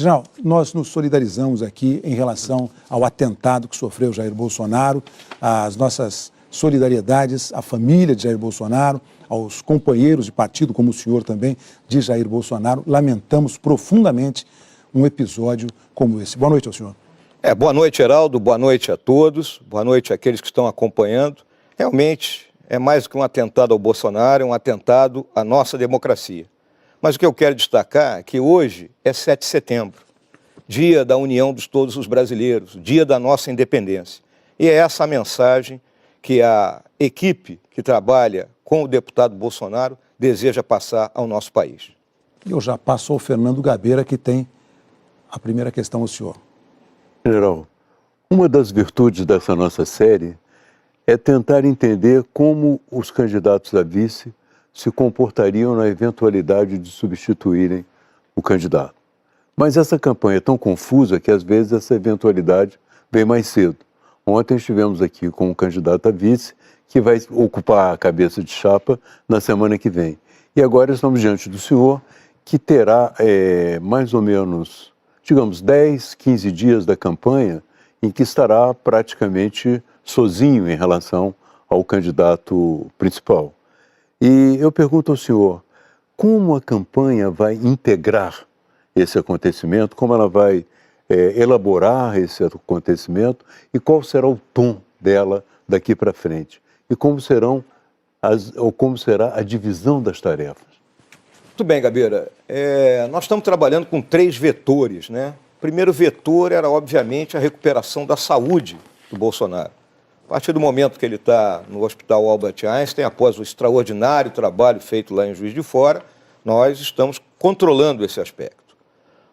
General, nós nos solidarizamos aqui em relação ao atentado que sofreu Jair Bolsonaro, as nossas solidariedades à família de Jair Bolsonaro, aos companheiros de partido, como o senhor também, de Jair Bolsonaro. Lamentamos profundamente um episódio como esse. Boa noite ao senhor. Boa noite, Heraldo, boa noite a todos, boa noite àqueles que estão acompanhando. Realmente é mais do que um atentado ao Bolsonaro, é um atentado à nossa democracia. Mas o que eu quero destacar é que hoje é 7 de setembro, dia da união de todos os brasileiros, dia da nossa independência. E é essa a mensagem que a equipe que trabalha com o deputado Bolsonaro deseja passar ao nosso país. Eu já passo ao Fernando Gabeira, que tem a primeira questão ao senhor. General, uma das virtudes dessa nossa série é tentar entender como os candidatos a vice se comportariam na eventualidade de substituírem o candidato. Mas essa campanha é tão confusa que às vezes essa eventualidade vem mais cedo. Ontem estivemos aqui com um candidato a vice que vai ocupar a cabeça de chapa na semana que vem. E agora estamos diante do senhor que terá mais ou menos, digamos, 10, 15 dias da campanha em que estará praticamente sozinho em relação ao candidato principal. E eu pergunto ao senhor, como a campanha vai integrar esse acontecimento, como ela vai elaborar esse acontecimento e qual será o tom dela daqui para frente? E como será a divisão das tarefas? Muito bem, Gabeira. Nós estamos trabalhando com 3 vetores, né? O primeiro vetor era, obviamente, a recuperação da saúde do Bolsonaro. A partir do momento que ele está no Hospital Albert Einstein, após o extraordinário trabalho feito lá em Juiz de Fora, nós estamos controlando esse aspecto.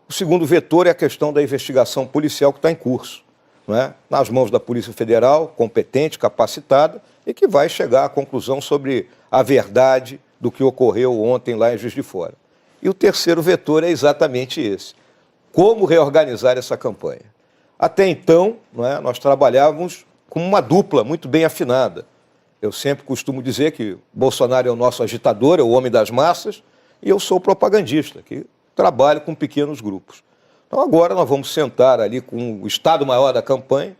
O segundo vetor é a questão da investigação policial que está em curso, não é? Nas mãos da Polícia Federal, competente, capacitada, e que vai chegar à conclusão sobre a verdade do que ocorreu ontem lá em Juiz de Fora. E o terceiro vetor é exatamente esse: como reorganizar essa campanha. Até então, não é, nós trabalhávamos com uma dupla muito bem afinada. Eu sempre costumo dizer que Bolsonaro é o nosso agitador, é o homem das massas, e eu sou propagandista, que trabalho com pequenos grupos. Então agora nós vamos sentar ali com o Estado-Maior da campanha,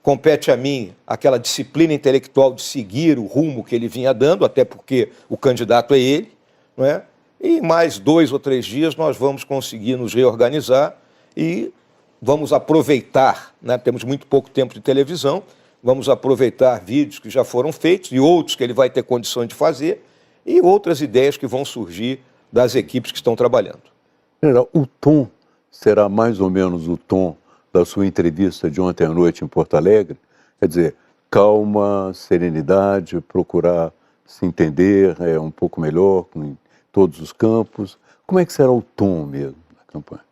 compete a mim aquela disciplina intelectual de seguir o rumo que ele vinha dando, até porque o candidato é ele, não é? E em mais 2 ou 3 dias nós vamos conseguir nos reorganizar e vamos aproveitar, né? Temos muito pouco tempo de televisão, vamos aproveitar vídeos que já foram feitos e outros que ele vai ter condições de fazer e outras ideias que vão surgir das equipes que estão trabalhando. General, o tom será mais ou menos o tom da sua entrevista de ontem à noite em Porto Alegre? Quer dizer, calma, serenidade, procurar se entender um pouco melhor em todos os campos. Como é que será o tom mesmo da campanha?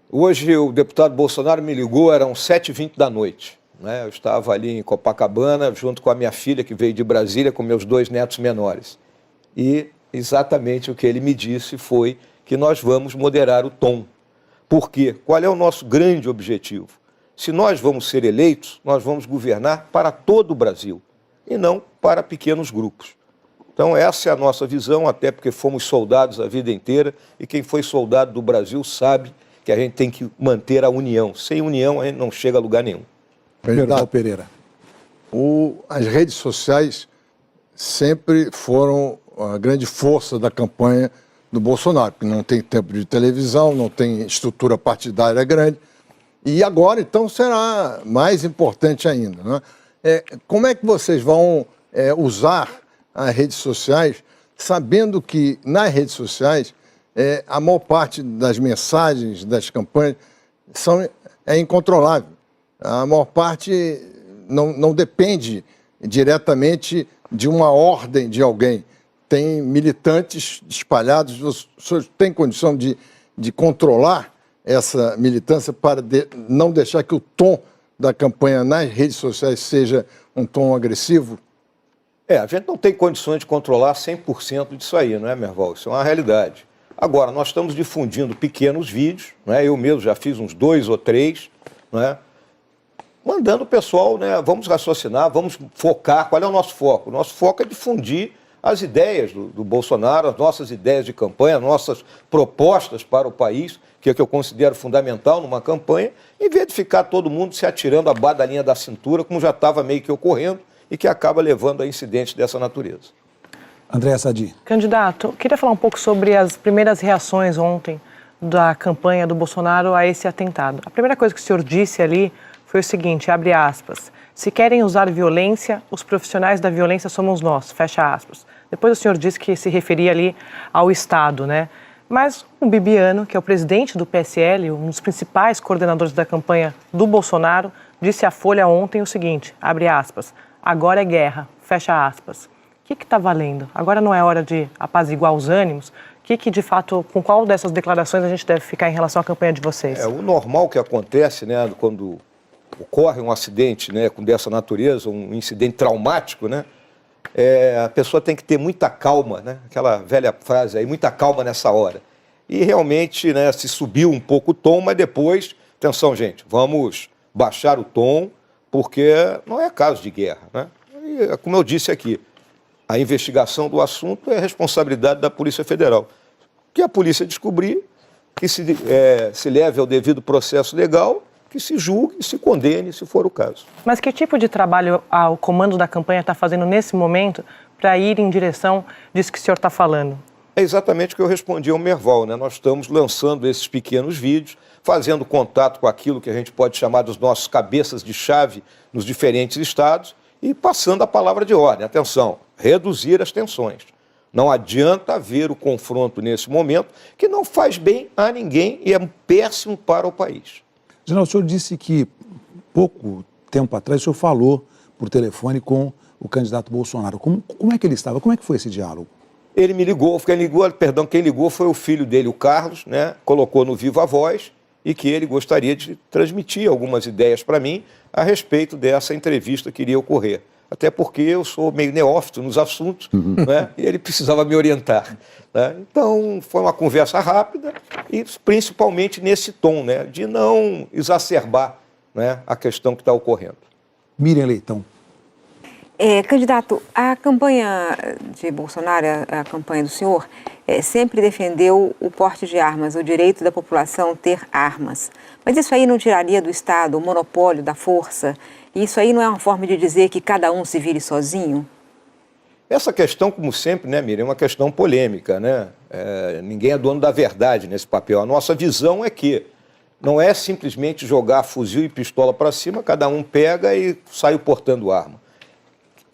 Hoje o deputado Bolsonaro me ligou, eram 7h20 da noite. Né? Eu estava ali em Copacabana, junto com a minha filha, que veio de Brasília, com meus 2 netos menores. E exatamente o que ele me disse foi que nós vamos moderar o tom. Por quê? Qual é o nosso grande objetivo? Se nós vamos ser eleitos, nós vamos governar para todo o Brasil, e não para pequenos grupos. Então essa é a nossa visão, até porque fomos soldados a vida inteira, e quem foi soldado do Brasil sabe que a gente tem que manter a união. Sem união, a gente não chega a lugar nenhum. Pereira. As redes sociais sempre foram a grande força da campanha do Bolsonaro, porque não tem tempo de televisão, não tem estrutura partidária grande. E agora, então, será mais importante ainda, né? Como é que vocês vão usar as redes sociais, sabendo que nas redes sociais a maior parte das mensagens das campanhas é incontrolável. A maior parte não depende diretamente de uma ordem de alguém. Tem militantes espalhados. Os senhores têm condição de controlar essa militância para não deixar que o tom da campanha nas redes sociais seja um tom agressivo? A gente não tem condições de controlar 100% disso aí, não é, Merval? Isso é uma realidade. Agora, nós estamos difundindo pequenos vídeos, não é? Eu mesmo já fiz uns 2 ou 3, não é? Mandando o pessoal, né? Vamos raciocinar, vamos focar. Qual é o nosso foco? O nosso foco é difundir as ideias do Bolsonaro, as nossas ideias de campanha, as nossas propostas para o país, que é o que eu considero fundamental numa campanha, em vez de ficar todo mundo se atirando abaixo da linha da cintura, como já estava meio que ocorrendo, e que acaba levando a incidentes dessa natureza. Andréa Sadi. Candidato, queria falar um pouco sobre as primeiras reações ontem da campanha do Bolsonaro a esse atentado. A primeira coisa que o senhor disse ali foi o seguinte, abre aspas, se querem usar violência, os profissionais da violência somos nós, fecha aspas. Depois o senhor disse que se referia ali ao Estado, né? Mas o Bibiano, que é o presidente do PSL, um dos principais coordenadores da campanha do Bolsonaro, disse à Folha ontem o seguinte, abre aspas, agora é guerra, fecha aspas. O que está valendo? Agora não é hora de apaziguar os ânimos? De fato, com qual dessas declarações a gente deve ficar em relação à campanha de vocês? O normal que acontece, né, quando ocorre um acidente, né, dessa natureza, um incidente traumático, né, a pessoa tem que ter muita calma, né, aquela velha frase aí, muita calma nessa hora. E realmente, né, se subiu um pouco o tom, mas depois, atenção gente, vamos baixar o tom, porque não é caso de guerra, né? E, como eu disse aqui, a investigação do assunto é responsabilidade da Polícia Federal. Que a polícia descobrir, que se leve ao devido processo legal, que se julgue e se condene, se for o caso. Mas que tipo de trabalho o comando da campanha está fazendo nesse momento para ir em direção disso que o senhor está falando? É exatamente o que eu respondi ao Merval, né? Nós estamos lançando esses pequenos vídeos, fazendo contato com aquilo que a gente pode chamar dos nossos cabeças de chave nos diferentes estados e passando a palavra de ordem. Atenção, reduzir as tensões. Não adianta haver o confronto nesse momento, que não faz bem a ninguém e é péssimo para o país. General, o senhor disse que pouco tempo atrás o senhor falou por telefone com o candidato Bolsonaro. Como é que ele estava? Como é que foi esse diálogo? Ele me ligou, quem ligou foi o filho dele, o Carlos, né? Colocou no Viva Voz e que ele gostaria de transmitir algumas ideias para mim a respeito dessa entrevista que iria ocorrer. Até porque eu sou meio neófito nos assuntos, né? E ele precisava me orientar. Né? Então, foi uma conversa rápida e principalmente nesse tom, né? De não exacerbar, né, a questão que está ocorrendo. Miriam Leitão. Candidato, a campanha de Bolsonaro, a campanha do senhor, sempre defendeu o porte de armas, o direito da população ter armas. Mas isso aí não tiraria do Estado o monopólio da força? E isso aí não é uma forma de dizer que cada um se vire sozinho? Essa questão, como sempre, né, Miriam, é uma questão polêmica, né? Ninguém é dono da verdade nesse papel. A nossa visão é que não é simplesmente jogar fuzil e pistola para cima, cada um pega e sai portando arma.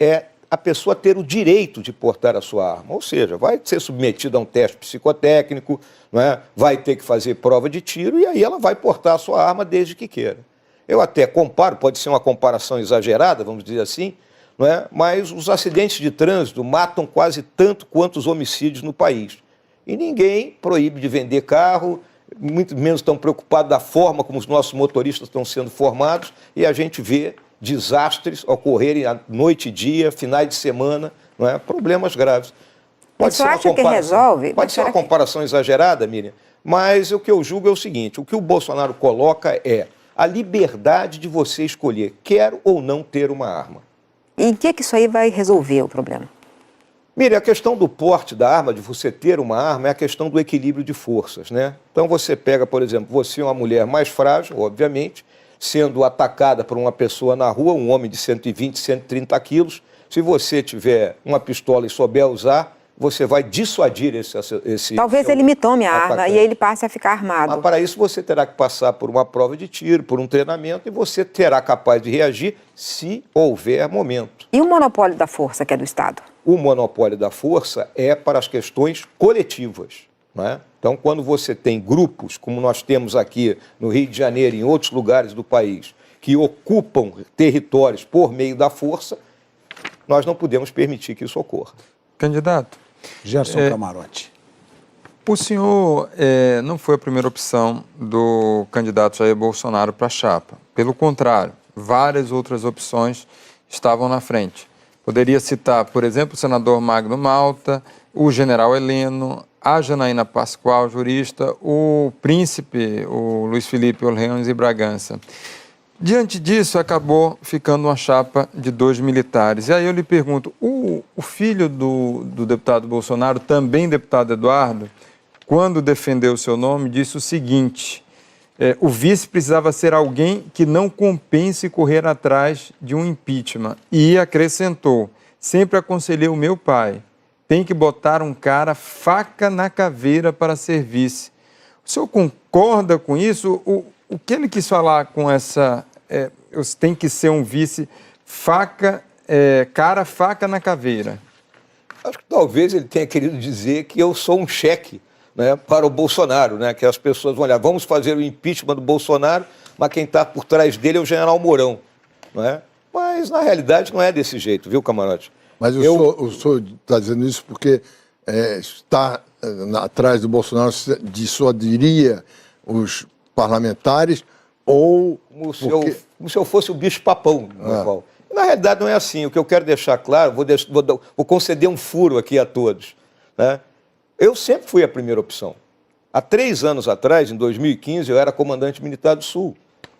É a pessoa ter o direito de portar a sua arma, ou seja, vai ser submetida a um teste psicotécnico, não é? Vai ter que fazer prova de tiro e aí ela vai portar a sua arma desde que queira. Eu até comparo, pode ser uma comparação exagerada, vamos dizer assim, não é? Mas os acidentes de trânsito matam quase tanto quanto os homicídios no país. E ninguém proíbe de vender carro, muito menos estão preocupados da forma como os nossos motoristas estão sendo formados, e a gente vê desastres ocorrerem à noite e dia, finais de semana, não é? Problemas graves. Pode ser uma comparação, pode ser uma comparação exagerada, Miriam, mas o que eu julgo é o seguinte, o que o Bolsonaro coloca é a liberdade de você escolher, quer ou não ter uma arma. E em que isso aí vai resolver o problema? Miriam, a questão do porte da arma, de você ter uma arma, é a questão do equilíbrio de forças, né? Então você pega, por exemplo, você é uma mulher mais frágil, obviamente, sendo atacada por uma pessoa na rua, um homem de 120, 130 quilos, se você tiver uma pistola e souber usar, você vai dissuadir esse Talvez ele me tome a arma e ele passe a ficar armado. Mas para isso você terá que passar por uma prova de tiro, por um treinamento, e você terá capaz de reagir se houver momento. E o monopólio da força, que é do Estado? O monopólio da força é para as questões coletivas, não é? Então, quando você tem grupos, como nós temos aqui no Rio de Janeiro e em outros lugares do país, que ocupam territórios por meio da força, nós não podemos permitir que isso ocorra. Candidato. Gerson Camarote. O senhor não foi a primeira opção do candidato Jair Bolsonaro para a chapa. Pelo contrário, várias outras opções estavam na frente. Poderia citar, por exemplo, o senador Magno Malta, o general Heleno, a Janaína Pascoal, jurista, o príncipe, o Luiz Felipe Orleans e Bragança. Diante disso, acabou ficando uma chapa de 2 militares. E aí eu lhe pergunto, o filho do deputado Bolsonaro, também deputado Eduardo, quando defendeu o seu nome, disse o seguinte: o vice precisava ser alguém que não compense correr atrás de um impeachment. E acrescentou: sempre aconselhei o meu pai, tem que botar um cara faca na caveira para ser vice. O senhor concorda com isso? O que ele quis falar com essa... tem que ser um vice faca na caveira? Acho que talvez ele tenha querido dizer que eu sou um cheque, né, para o Bolsonaro, né, que as pessoas vão olhar, vamos fazer o impeachment do Bolsonaro, mas quem está por trás dele é o general Mourão. Não é? Mas, na realidade, não é desse jeito, viu, Camarote? Mas o senhor está dizendo isso porque está atrás do Bolsonaro, só diria os parlamentares, ou... Como se eu fosse o bicho-papão, Val. Na realidade, não é assim. O que eu quero deixar claro, vou conceder um furo aqui a todos, né? Eu sempre fui a primeira opção. Há 3 anos atrás, em 2015, eu era comandante militar do Sul.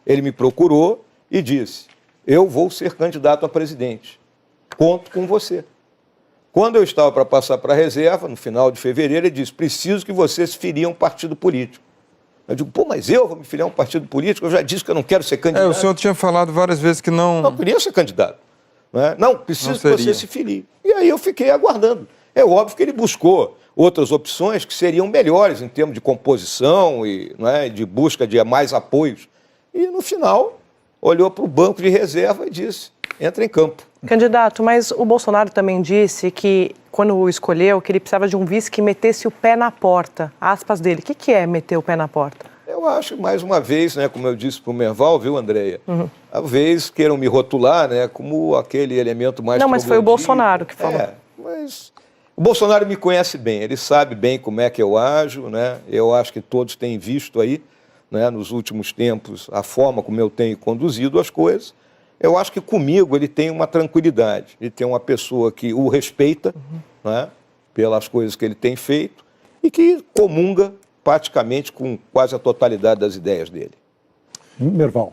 Ele me procurou e disse: eu vou ser candidato a presidente. Conto com você. Quando eu estava para passar para a reserva, no final de fevereiro, ele disse: preciso que você se filie a um partido político. Eu digo: pô, mas eu vou me filiar a um partido político? Eu já disse que eu não quero ser candidato. O senhor tinha falado várias vezes que não... Não queria ser candidato. Não, preciso que você se filie. E aí eu fiquei aguardando. É óbvio que ele buscou outras opções que seriam melhores em termos de composição e, de busca de mais apoios. E, no final, olhou para o banco de reserva e disse: entra em campo. Candidato, mas o Bolsonaro também disse que, quando o escolheu, que ele precisava de um vice que metesse o pé na porta. Aspas dele. O que é meter o pé na porta? Eu acho, mais uma vez, como eu disse para o Merval, viu, Andréia? Talvez queiram me rotular, como aquele elemento mais... Não, mas foi o Bolsonaro que falou. Mas o Bolsonaro me conhece bem, ele sabe bem como é que eu ajo, Eu acho que todos têm visto aí, nos últimos tempos, a forma como eu tenho conduzido as coisas. Eu acho que comigo ele tem uma tranquilidade, ele tem uma pessoa que o respeita, pelas coisas que ele tem feito e que comunga praticamente com quase a totalidade das ideias dele. Merval.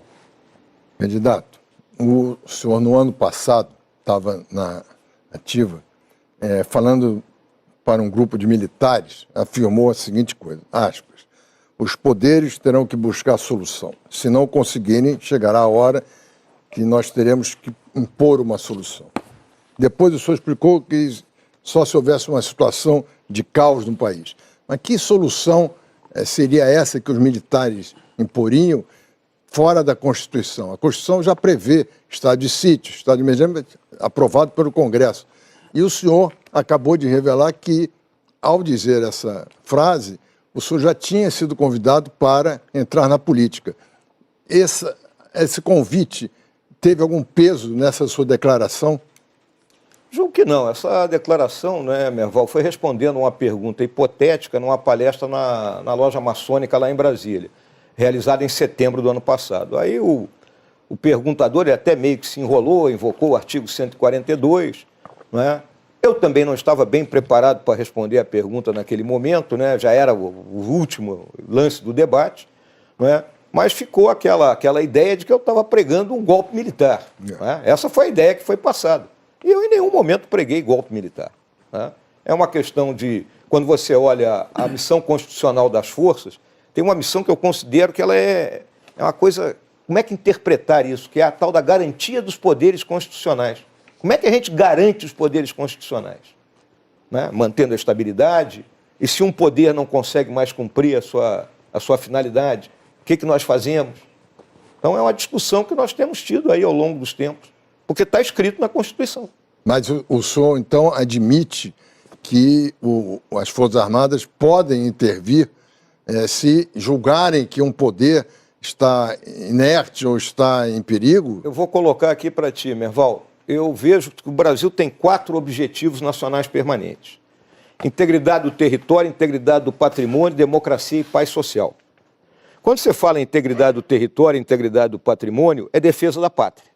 Candidato, o senhor no ano passado estava na ativa, falando para um grupo de militares, afirmou a seguinte coisa, aspas: os poderes terão que buscar solução. Se não conseguirem, chegará a hora que nós teremos que impor uma solução. Depois o senhor explicou que só se houvesse uma situação de caos no país. Mas que solução seria essa que os militares imporiam fora da Constituição? A Constituição já prevê estado de sítio, estado de emergência, aprovado pelo Congresso. E o senhor acabou de revelar que, ao dizer essa frase, o senhor já tinha sido convidado para entrar na política. Esse convite teve algum peso nessa sua declaração? Julgo que não. Essa declaração, Merval, foi respondendo uma pergunta hipotética numa palestra na loja maçônica lá em Brasília, realizada em setembro do ano passado. Aí o perguntador ele até meio que se enrolou, invocou o artigo 142, Eu também não estava bem preparado para responder a pergunta naquele momento, Já era o último lance do debate, Mas ficou aquela ideia de que eu estava pregando um golpe militar. Essa foi a ideia que foi passada. E eu em nenhum momento preguei golpe militar. É uma questão de, quando você olha a missão constitucional das forças, tem uma missão que eu considero que ela é uma coisa... Como é que interpretar isso? Que é a tal da garantia dos poderes constitucionais. Como é que a gente garante os poderes constitucionais? Mantendo a estabilidade. E se um poder não consegue mais cumprir a sua finalidade, o que nós fazemos? Então é uma discussão que nós temos tido aí ao longo dos tempos, porque está escrito na Constituição. Mas o senhor, então, admite que as Forças Armadas podem intervir se julgarem que um poder está inerte ou está em perigo? Eu vou colocar aqui para ti, Merval. Eu vejo que o Brasil tem 4 objetivos nacionais permanentes: integridade do território, integridade do patrimônio, democracia e paz social. Quando você fala em integridade do território, integridade do patrimônio, é defesa da pátria.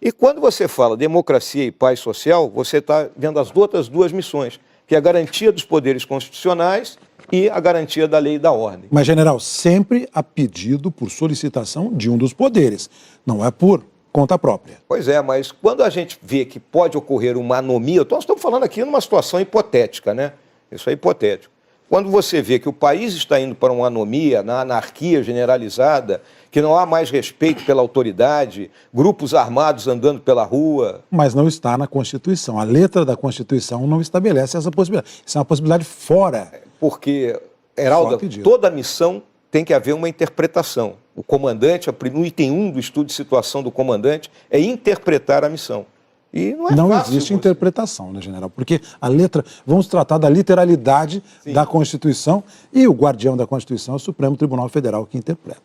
E quando você fala democracia e paz social, você está vendo as outras 2 missões, que é a garantia dos poderes constitucionais e a garantia da lei e da ordem. Mas, general, sempre a pedido por solicitação de um dos poderes, não é por conta própria. Pois é, mas quando a gente vê que pode ocorrer uma anomia, nós estamos falando aqui numa situação hipotética, né? Isso é hipotético. Quando você vê que o país está indo para uma anomia, na anarquia generalizada, que não há mais respeito pela autoridade, grupos armados andando pela rua. Mas não está na Constituição. A letra da Constituição não estabelece essa possibilidade. Isso é uma possibilidade fora. Porque, Heraldo, toda missão tem que haver uma interpretação. O comandante, no item 1 do estudo de situação do comandante, é interpretar a missão. E não é não fácil existe interpretação, né, general? Porque a letra, vamos tratar da literalidade da Constituição e o guardião da Constituição é o Supremo Tribunal Federal que interpreta.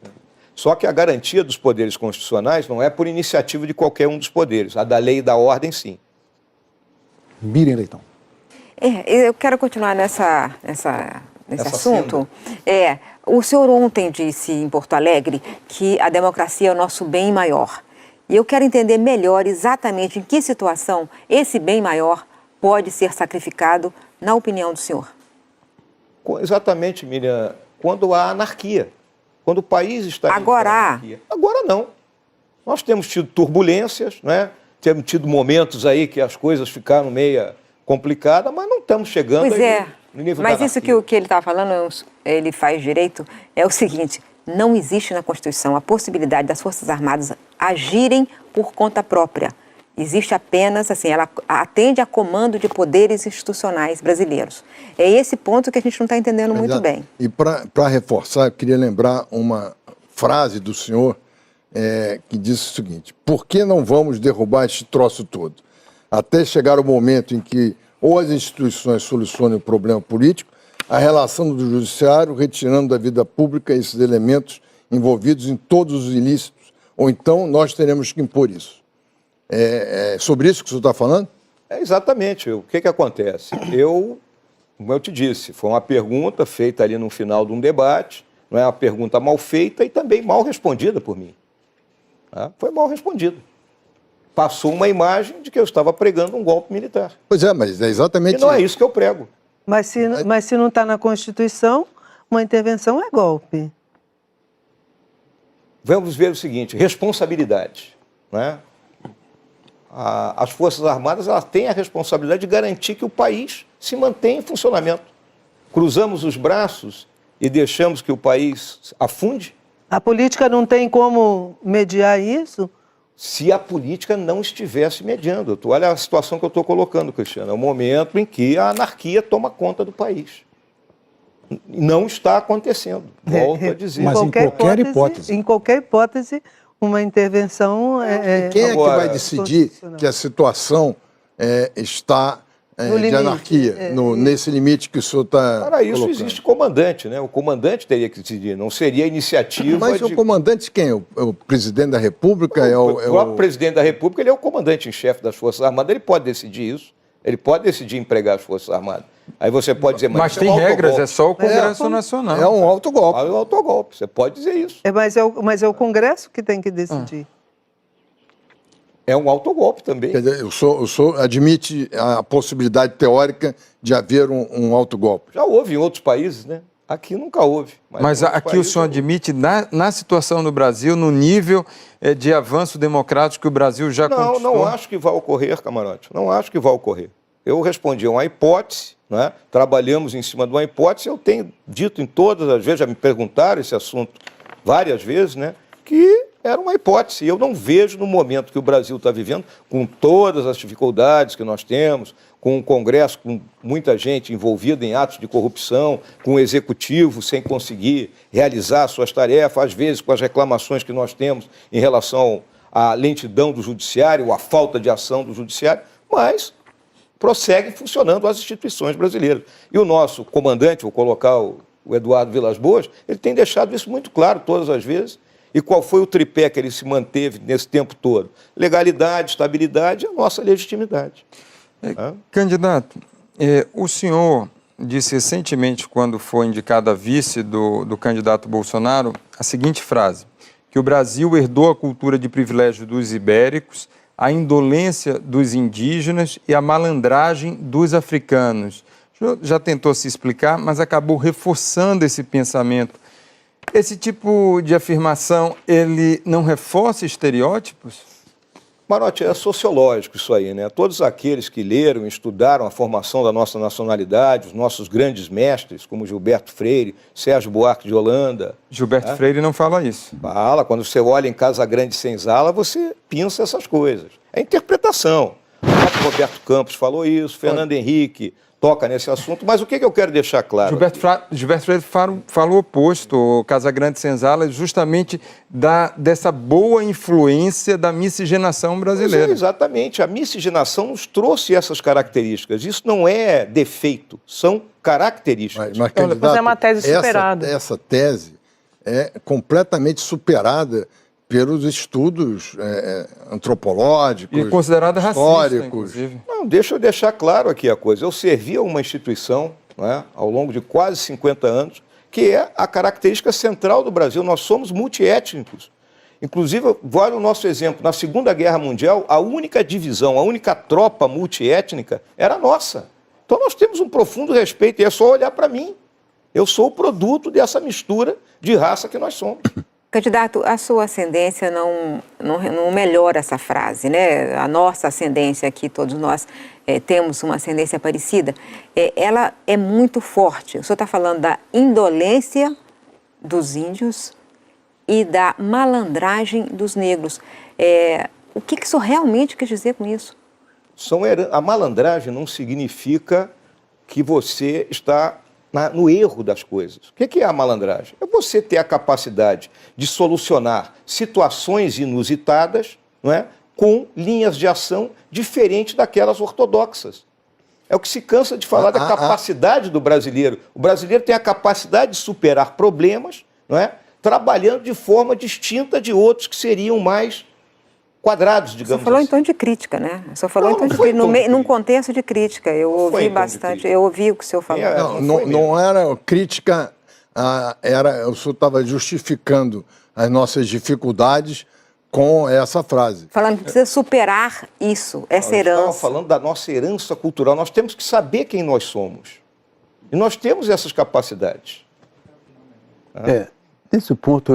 Só que a garantia dos poderes constitucionais não é por iniciativa de qualquer um dos poderes. A da lei e da ordem, sim. Miriam Leitão. Eu quero continuar nesse assunto. O senhor ontem disse em Porto Alegre que a democracia é o nosso bem maior. E eu quero entender melhor exatamente em que situação esse bem maior pode ser sacrificado, na opinião do senhor. Exatamente, Miriam, quando há anarquia. Quando o país está... Agora há? Agora não. Nós temos tido turbulências, né? Temos tido momentos aí que as coisas ficaram meio complicadas, mas não estamos chegando no nível da mas isso que ele está falando, ele faz direito, é o seguinte: não existe na Constituição a possibilidade das Forças Armadas agirem por conta própria. Existe apenas, assim, ela atende a comando de poderes institucionais brasileiros. É esse ponto que a gente não está entendendo muito bem. E para reforçar, eu queria lembrar uma frase do senhor que diz o seguinte: por que não vamos derrubar este troço todo? Até chegar o momento em que ou as instituições solucionem o problema político, a relação do judiciário, retirando da vida pública esses elementos envolvidos em todos os ilícitos, ou então nós teremos que impor isso. É sobre isso que o senhor está falando? Exatamente. O que acontece? Como eu te disse, foi uma pergunta feita ali no final de um debate, não é uma pergunta mal feita e também mal respondida por mim. Tá? Foi mal respondida. Passou uma imagem de que eu estava pregando um golpe militar. Pois é, mas é exatamente isso. E não é isso que eu prego. Mas se não está na Constituição, uma intervenção é golpe. Vamos ver o seguinte: responsabilidade. Né? As Forças Armadas têm a responsabilidade de garantir que o país se mantenha em funcionamento. Cruzamos os braços e deixamos que o país afunde? A política não tem como mediar isso? Se a política não estivesse mediando. Olha a situação que eu estou colocando, Cristiano. É o momento em que a anarquia toma conta do país. Não está acontecendo. Volto a dizer. Mas em qualquer hipótese. Em qualquer hipótese, uma intervenção Quem é que vai decidir que a situação está de anarquia, nesse limite que o senhor está Para isso colocando? Existe comandante, né? O comandante teria que decidir, não seria iniciativa. Mas o comandante quem? O presidente da República? O próprio presidente da República, ele é o comandante em chefe das Forças Armadas, ele pode decidir isso. Ele pode decidir empregar as Forças Armadas. Aí você pode dizer... Mas tem regras, é só o Congresso Nacional. É um autogolpe. É um autogolpe, você pode dizer isso. Mas é o Congresso que tem que decidir. É um autogolpe também. Quer dizer, o senhor admite a possibilidade teórica de haver um autogolpe? Já houve em outros países, né? Aqui nunca houve. Mas aqui o senhor admite, na situação do Brasil, no nível de avanço democrático que o Brasil já conquistou? Não acho que vai ocorrer, camarote. Não acho que vai ocorrer. Eu respondi a uma hipótese, né? Trabalhamos em cima de uma hipótese, eu tenho dito em todas as vezes, já me perguntaram esse assunto várias vezes, né? Que era uma hipótese. Eu não vejo no momento que o Brasil está vivendo, com todas as dificuldades que nós temos, com um Congresso com muita gente envolvida em atos de corrupção, com o Executivo sem conseguir realizar suas tarefas, às vezes com as reclamações que nós temos em relação à lentidão do Judiciário, à falta de ação do Judiciário, mas prosseguem funcionando as instituições brasileiras. E o nosso comandante, vou colocar o Eduardo Vilas Boas, ele tem deixado isso muito claro todas as vezes. E qual foi o tripé que ele se manteve nesse tempo todo? Legalidade, estabilidade e a nossa legitimidade. Candidato, o senhor disse recentemente, quando foi indicado a vice do candidato Bolsonaro, a seguinte frase: que o Brasil herdou a cultura de privilégio dos ibéricos, a indolência dos indígenas e a malandragem dos africanos. O senhor já tentou se explicar, mas acabou reforçando esse pensamento. Esse tipo de afirmação, ele não reforça estereótipos? Marotti, é sociológico isso aí, né? Todos aqueles que leram e estudaram a formação da nossa nacionalidade, os nossos grandes mestres, como Gilberto Freire, Sérgio Buarque de Holanda. Gilberto Freire não fala isso. Fala, quando você olha em Casa Grande Senzala, você pensa essas coisas. É interpretação. O próprio Roberto Campos falou isso, Fernando Henrique toca nesse assunto, mas o que eu quero deixar claro? Gilberto Freire fala o oposto. O Casa Grande Senzala é justamente dessa boa influência da miscigenação brasileira. Exatamente, a miscigenação nos trouxe essas características. Isso não é defeito, são características. Mas candidato, é uma tese superada. Essa tese é completamente superada pelos estudos antropológicos, E considerada racista, históricos. inclusive. Não, deixa eu deixar claro aqui a coisa. Eu servi a uma instituição, né, ao longo de quase 50 anos, que é a característica central do Brasil. Nós somos multiétnicos. Inclusive, vale o nosso exemplo. Na Segunda Guerra Mundial, a única divisão, a única tropa multiétnica era nossa. Então nós temos um profundo respeito, e é só olhar para mim. Eu sou o produto dessa mistura de raça que nós somos. Candidato, a sua ascendência não melhora essa frase, né? A nossa ascendência aqui, todos nós temos uma ascendência parecida, ela é muito forte. O senhor está falando da indolência dos índios e da malandragem dos negros. O que o senhor realmente quis dizer com isso? A malandragem não significa que você está no erro das coisas. O que é a malandragem? É você ter a capacidade de solucionar situações inusitadas, não é, com linhas de ação diferentes daquelas ortodoxas. É o que se cansa de falar da capacidade do brasileiro. O brasileiro tem a capacidade de superar problemas, não é, trabalhando de forma distinta de outros que seriam mais quadrados, digamos assim. Você falou em tom de crítica, né? Você falou em tom de crítica, num contexto de crítica. Eu ouvi bastante, eu ouvi o que o senhor falou. Não era crítica, o senhor estava justificando as nossas dificuldades com essa frase. Falando que precisa superar isso, essa herança. Eu estava falando da nossa herança cultural. Nós temos que saber quem nós somos. E nós temos essas capacidades. Nesse ponto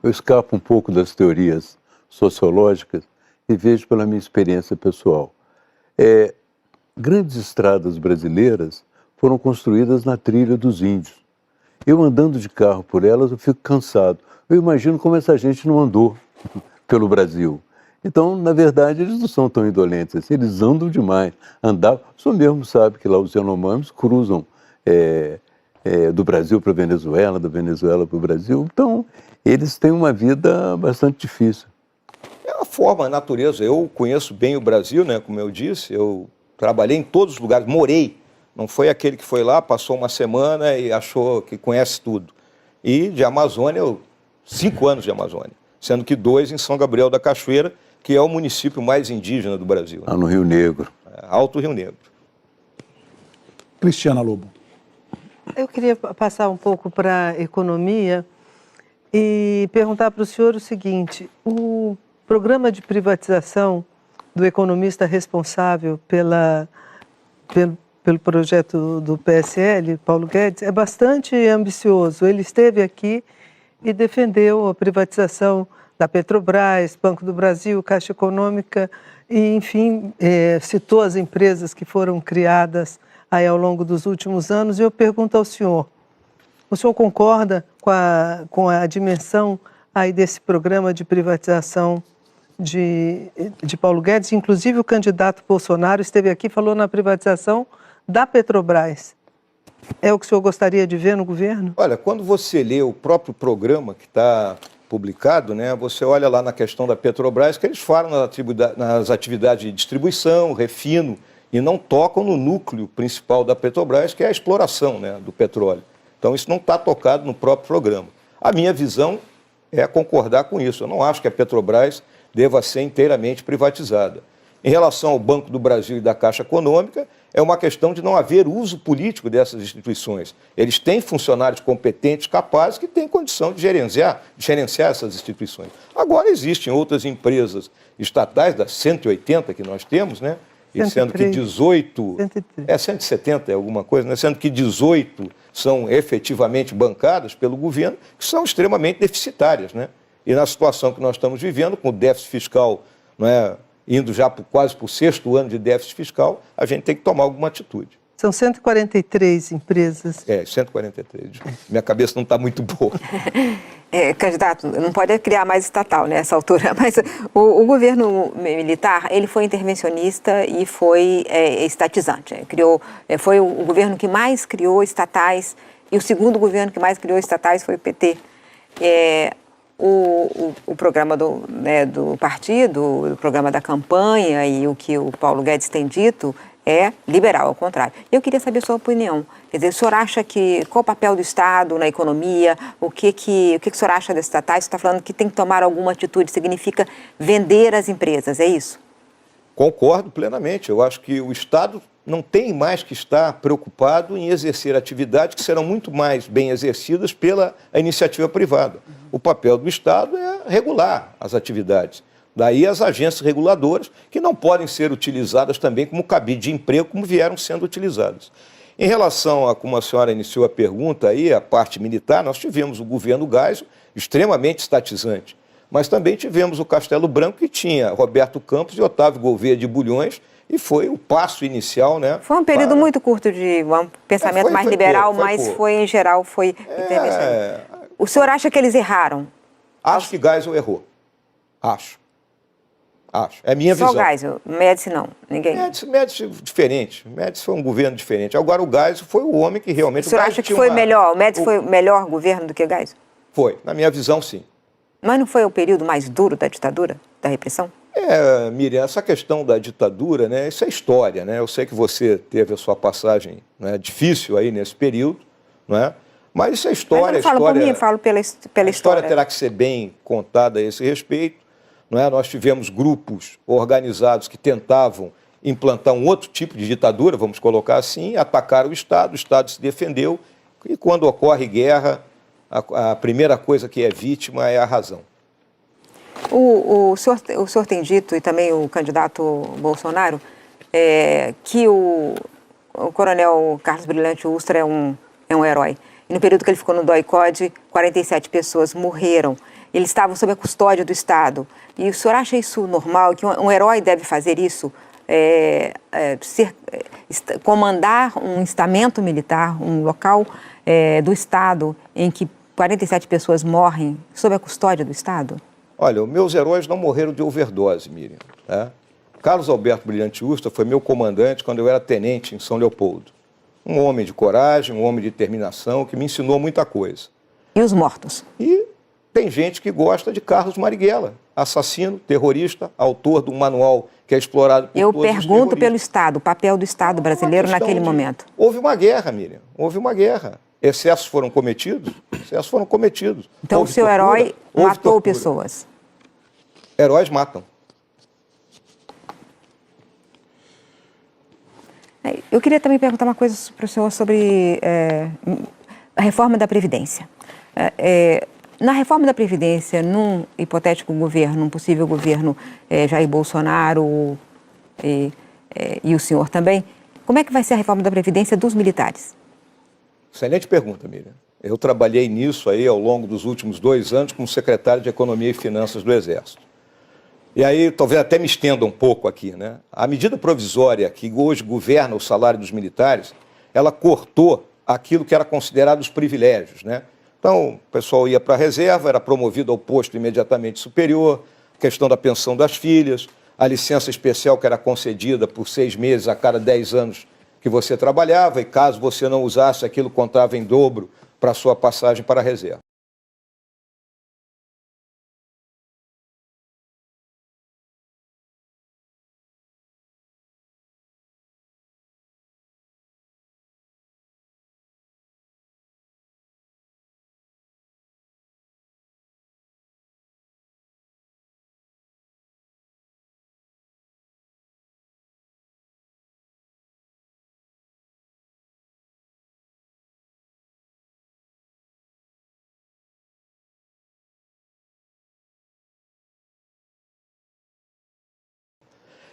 eu escapo um pouco das teorias sociológicas e vejo pela minha experiência pessoal. Grandes estradas brasileiras foram construídas na trilha dos índios. Eu andando de carro por elas, eu fico cansado. Eu imagino como essa gente não andou pelo Brasil. Então, na verdade, eles não são tão indolentes assim, eles andam demais. O senhor mesmo sabe que lá os Yanomamis cruzam do Brasil para a Venezuela, da Venezuela para o Brasil. Então, eles têm uma vida bastante difícil. É a forma, a natureza. Eu conheço bem o Brasil, né? Como eu disse, eu trabalhei em todos os lugares, morei. Não foi aquele que foi lá, passou uma semana e achou que conhece tudo. E de Amazônia, 5 anos de Amazônia, sendo que 2 em São Gabriel da Cachoeira, que é o município mais indígena do Brasil. Lá no Rio Negro. Alto Rio Negro. Cristiana Lobo. Eu queria passar um pouco para a economia e perguntar para o senhor o seguinte: o programa de privatização do economista responsável pelo projeto do PSL, Paulo Guedes, é bastante ambicioso. Ele esteve aqui e defendeu a privatização da Petrobras, Banco do Brasil, Caixa Econômica, e, enfim, citou as empresas que foram criadas aí ao longo dos últimos anos. E eu pergunto ao senhor, o senhor concorda com a dimensão aí desse programa de privatização de Paulo Guedes? Inclusive o candidato Bolsonaro esteve aqui e falou na privatização da Petrobras. É o que o senhor gostaria de ver no governo? Olha, quando você lê o próprio programa que está publicado, né, você olha lá na questão da Petrobras, que eles falam nas atividades de distribuição, refino, e não tocam no núcleo principal da Petrobras, que é a exploração, né, do petróleo. Então isso não está tocado no próprio programa. A minha visão é concordar com isso. Eu não acho que a Petrobras deva ser inteiramente privatizada. Em relação ao Banco do Brasil e da Caixa Econômica, é uma questão de não haver uso político dessas instituições. Eles têm funcionários competentes, capazes, que têm condição de gerenciar essas instituições. Agora existem outras empresas estatais, das 180 que nós temos, né, e sendo que 18... 103. 170 é alguma coisa, né? Sendo que 18 são efetivamente bancadas pelo governo, que são extremamente deficitárias, né? E na situação que nós estamos vivendo, com o déficit fiscal, não é, indo já quase para o 6º ano de déficit fiscal, a gente tem que tomar alguma atitude. São 143 empresas. 143. Minha cabeça não está muito boa. Candidato, não pode criar mais estatal nessa altura, mas o governo militar, ele foi intervencionista e foi estatizante. Foi o governo que mais criou estatais e o segundo governo que mais criou estatais foi o PT. O programa do partido, o programa da campanha e o que o Paulo Guedes tem dito é liberal, ao contrário. Eu queria saber a sua opinião. Quer dizer, o senhor acha qual o papel do Estado na economia? O que o senhor acha das estatais? Você está falando que tem que tomar alguma atitude, significa vender as empresas, é isso? Concordo plenamente. Eu acho que o Estado não tem mais que estar preocupado em exercer atividades que serão muito mais bem exercidas pela iniciativa privada. O papel do Estado é regular as atividades. Daí as agências reguladoras, que não podem ser utilizadas também como cabide de emprego, como vieram sendo utilizadas. Em relação a como a senhora iniciou a pergunta aí, a parte militar, nós tivemos o governo Geisel, extremamente estatizante, mas também tivemos o Castelo Branco, que tinha Roberto Campos e Otávio Gouveia de Bulhões, e foi o passo inicial, né? Foi um período muito curto de um pensamento mais liberal, mas foi, em geral, foi intervencionista. O senhor acha que eles erraram? Acho que Geisel errou. Acho. É minha visão. Só o Geisel, Médici não, ninguém. Médici diferente. Médici foi um governo diferente. Agora o Geisel foi o homem que realmente... O senhor acha que foi melhor? O Médici foi o melhor governo do que o Geisel? Foi, na minha visão, sim. Mas não foi o período mais duro da ditadura, da repressão? Miriam, essa questão da ditadura, né, isso é história, né? Eu sei que você teve a sua passagem, né, difícil aí nesse período, não é? Mas isso é história. Mas eu não falo por mim, eu falo pela história. A história terá que ser bem contada a esse respeito. Não é? Nós tivemos grupos organizados que tentavam implantar um outro tipo de ditadura, vamos colocar assim, atacaram o Estado se defendeu, e quando ocorre guerra, a primeira coisa que é vítima é a razão. O senhor tem dito, e também o candidato Bolsonaro, que o coronel Carlos Brilhante Ustra é um herói. E no período que ele ficou no DOI-CODE, 47 pessoas morreram. Eles estavam sob a custódia do Estado. E o senhor acha isso normal, que um herói deve fazer isso? Comandar um estamento militar, um local do Estado em que 47 pessoas morrem sob a custódia do Estado? Olha, os meus heróis não morreram de overdose, Miriam. Tá? Carlos Alberto Brilhante Ustra foi meu comandante quando eu era tenente em São Leopoldo. Um homem de coragem, um homem de determinação, que me ensinou muita coisa. E os mortos? E tem gente que gosta de Carlos Marighella, assassino, terrorista, autor de um manual que é explorado por todos os terroristas. Eu pergunto pelo Estado, o papel do Estado brasileiro naquele momento. Houve uma guerra, Miriam, houve uma guerra. Excessos foram cometidos? Excessos foram cometidos. Então o seu herói matou pessoas? Heróis matam. Eu queria também perguntar uma coisa para o senhor sobre a reforma da Previdência. Na reforma da Previdência, num hipotético governo, num possível governo Jair Bolsonaro e o senhor também, como é que vai ser a reforma da Previdência dos militares? Excelente pergunta, Miriam. Eu trabalhei nisso aí ao longo dos últimos 2 anos como secretário de Economia e Finanças do Exército. E aí, talvez até me estenda um pouco aqui, né? A medida provisória que hoje governa o salário dos militares, ela cortou aquilo que era considerado os privilégios, né? Então, o pessoal ia para a reserva, era promovido ao posto imediatamente superior, questão da pensão das filhas, a licença especial que era concedida por 6 meses a cada 10 anos que você trabalhava, e caso você não usasse, aquilo contava em dobro para a sua passagem para a reserva.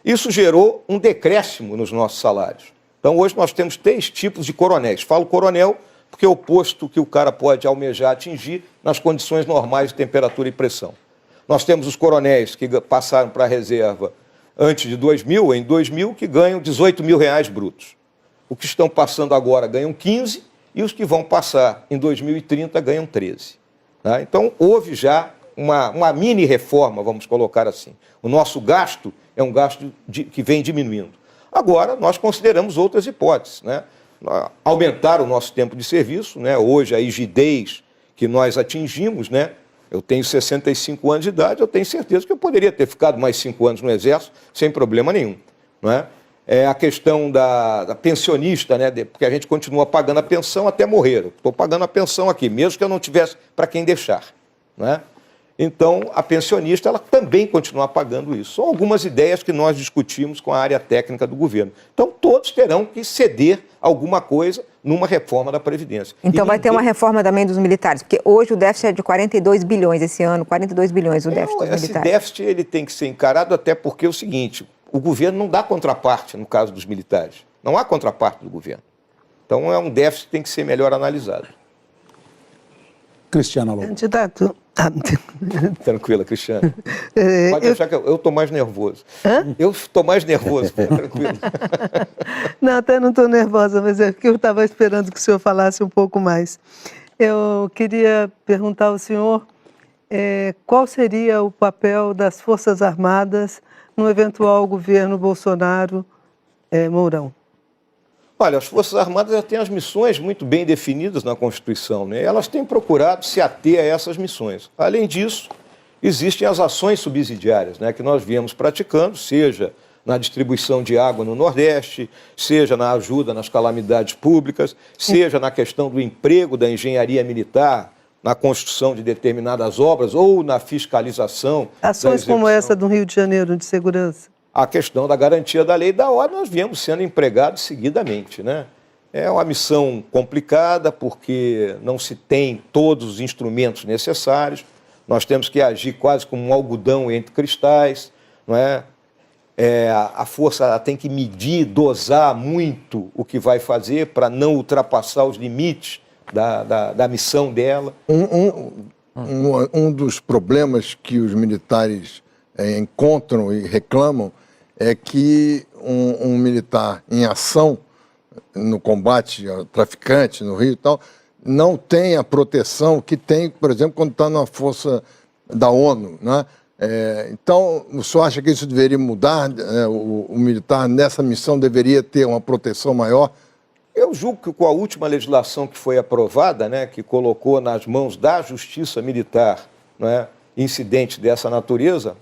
Isso gerou um decréscimo nos nossos salários. Então, hoje nós temos 3 tipos de coronéis. Falo coronel porque é o posto que o cara pode almejar atingir nas condições normais de temperatura e pressão. Nós temos os coronéis que passaram para a reserva antes de 2000, em 2000, que ganham R$18.000 brutos. Os que estão passando agora ganham 15 e os que vão passar em 2030 ganham 13. Tá? Então, houve já uma mini reforma, vamos colocar assim. O nosso gasto é um gasto que vem diminuindo. Agora, nós consideramos outras hipóteses, né? Aumentar o nosso tempo de serviço, né? Hoje, a rigidez que nós atingimos, né? Eu tenho 65 anos de idade, eu tenho certeza que eu poderia ter ficado mais 5 anos no Exército sem problema nenhum. Não é? É a questão da pensionista, né? Porque a gente continua pagando a pensão até morrer. Estou pagando a pensão aqui, mesmo que eu não tivesse para quem deixar. Não é? Então, a pensionista ela também continua pagando isso. São algumas ideias que nós discutimos com a área técnica do governo. Então, todos terão que ceder alguma coisa numa reforma da Previdência. Então, vai ter uma reforma também dos militares, porque hoje o déficit é de 42 bilhões esse ano, 42 bilhões o déficit dos militares. Esse déficit ele tem que ser encarado até porque é o seguinte, o governo não dá contraparte no caso dos militares. Não há contraparte do governo. Então, é um déficit que tem que ser melhor analisado. Cristiana Lobo. Candidato. Tranquila, Cristiana. Pode achar que eu estou mais nervoso. Hã? Eu estou mais nervoso, fica tranquilo. Não, até não estou nervosa, mas é porque eu estava esperando que o senhor falasse um pouco mais. Eu queria perguntar ao senhor qual seria o papel das Forças Armadas no eventual governo Bolsonaro-Mourão. Olha, as Forças Armadas já têm as missões muito bem definidas na Constituição, né? Elas têm procurado se ater a essas missões. Além disso, existem as ações subsidiárias, né, que nós viemos praticando, seja na distribuição de água no Nordeste, seja na ajuda nas calamidades públicas, seja na questão do emprego da engenharia militar, na construção de determinadas obras ou na fiscalização. Ações como essa do Rio de Janeiro, de segurança. A questão da garantia da lei e da ordem, nós viemos sendo empregados seguidamente, né? É uma missão complicada porque não se tem todos os instrumentos necessários, nós temos que agir quase como um algodão entre cristais, não é? A força ela tem que medir, dosar muito o que vai fazer para não ultrapassar os limites da missão dela. Um dos problemas que os militares encontram e reclamam é que um militar em ação no combate ao traficante no Rio e tal, não tem a proteção que tem, por exemplo, quando está na força da ONU, né? Então, o senhor acha que isso deveria mudar? O militar nessa missão deveria ter uma proteção maior? Eu julgo que com a última legislação que foi aprovada, né, que colocou nas mãos da Justiça Militar, né, incidentes dessa natureza,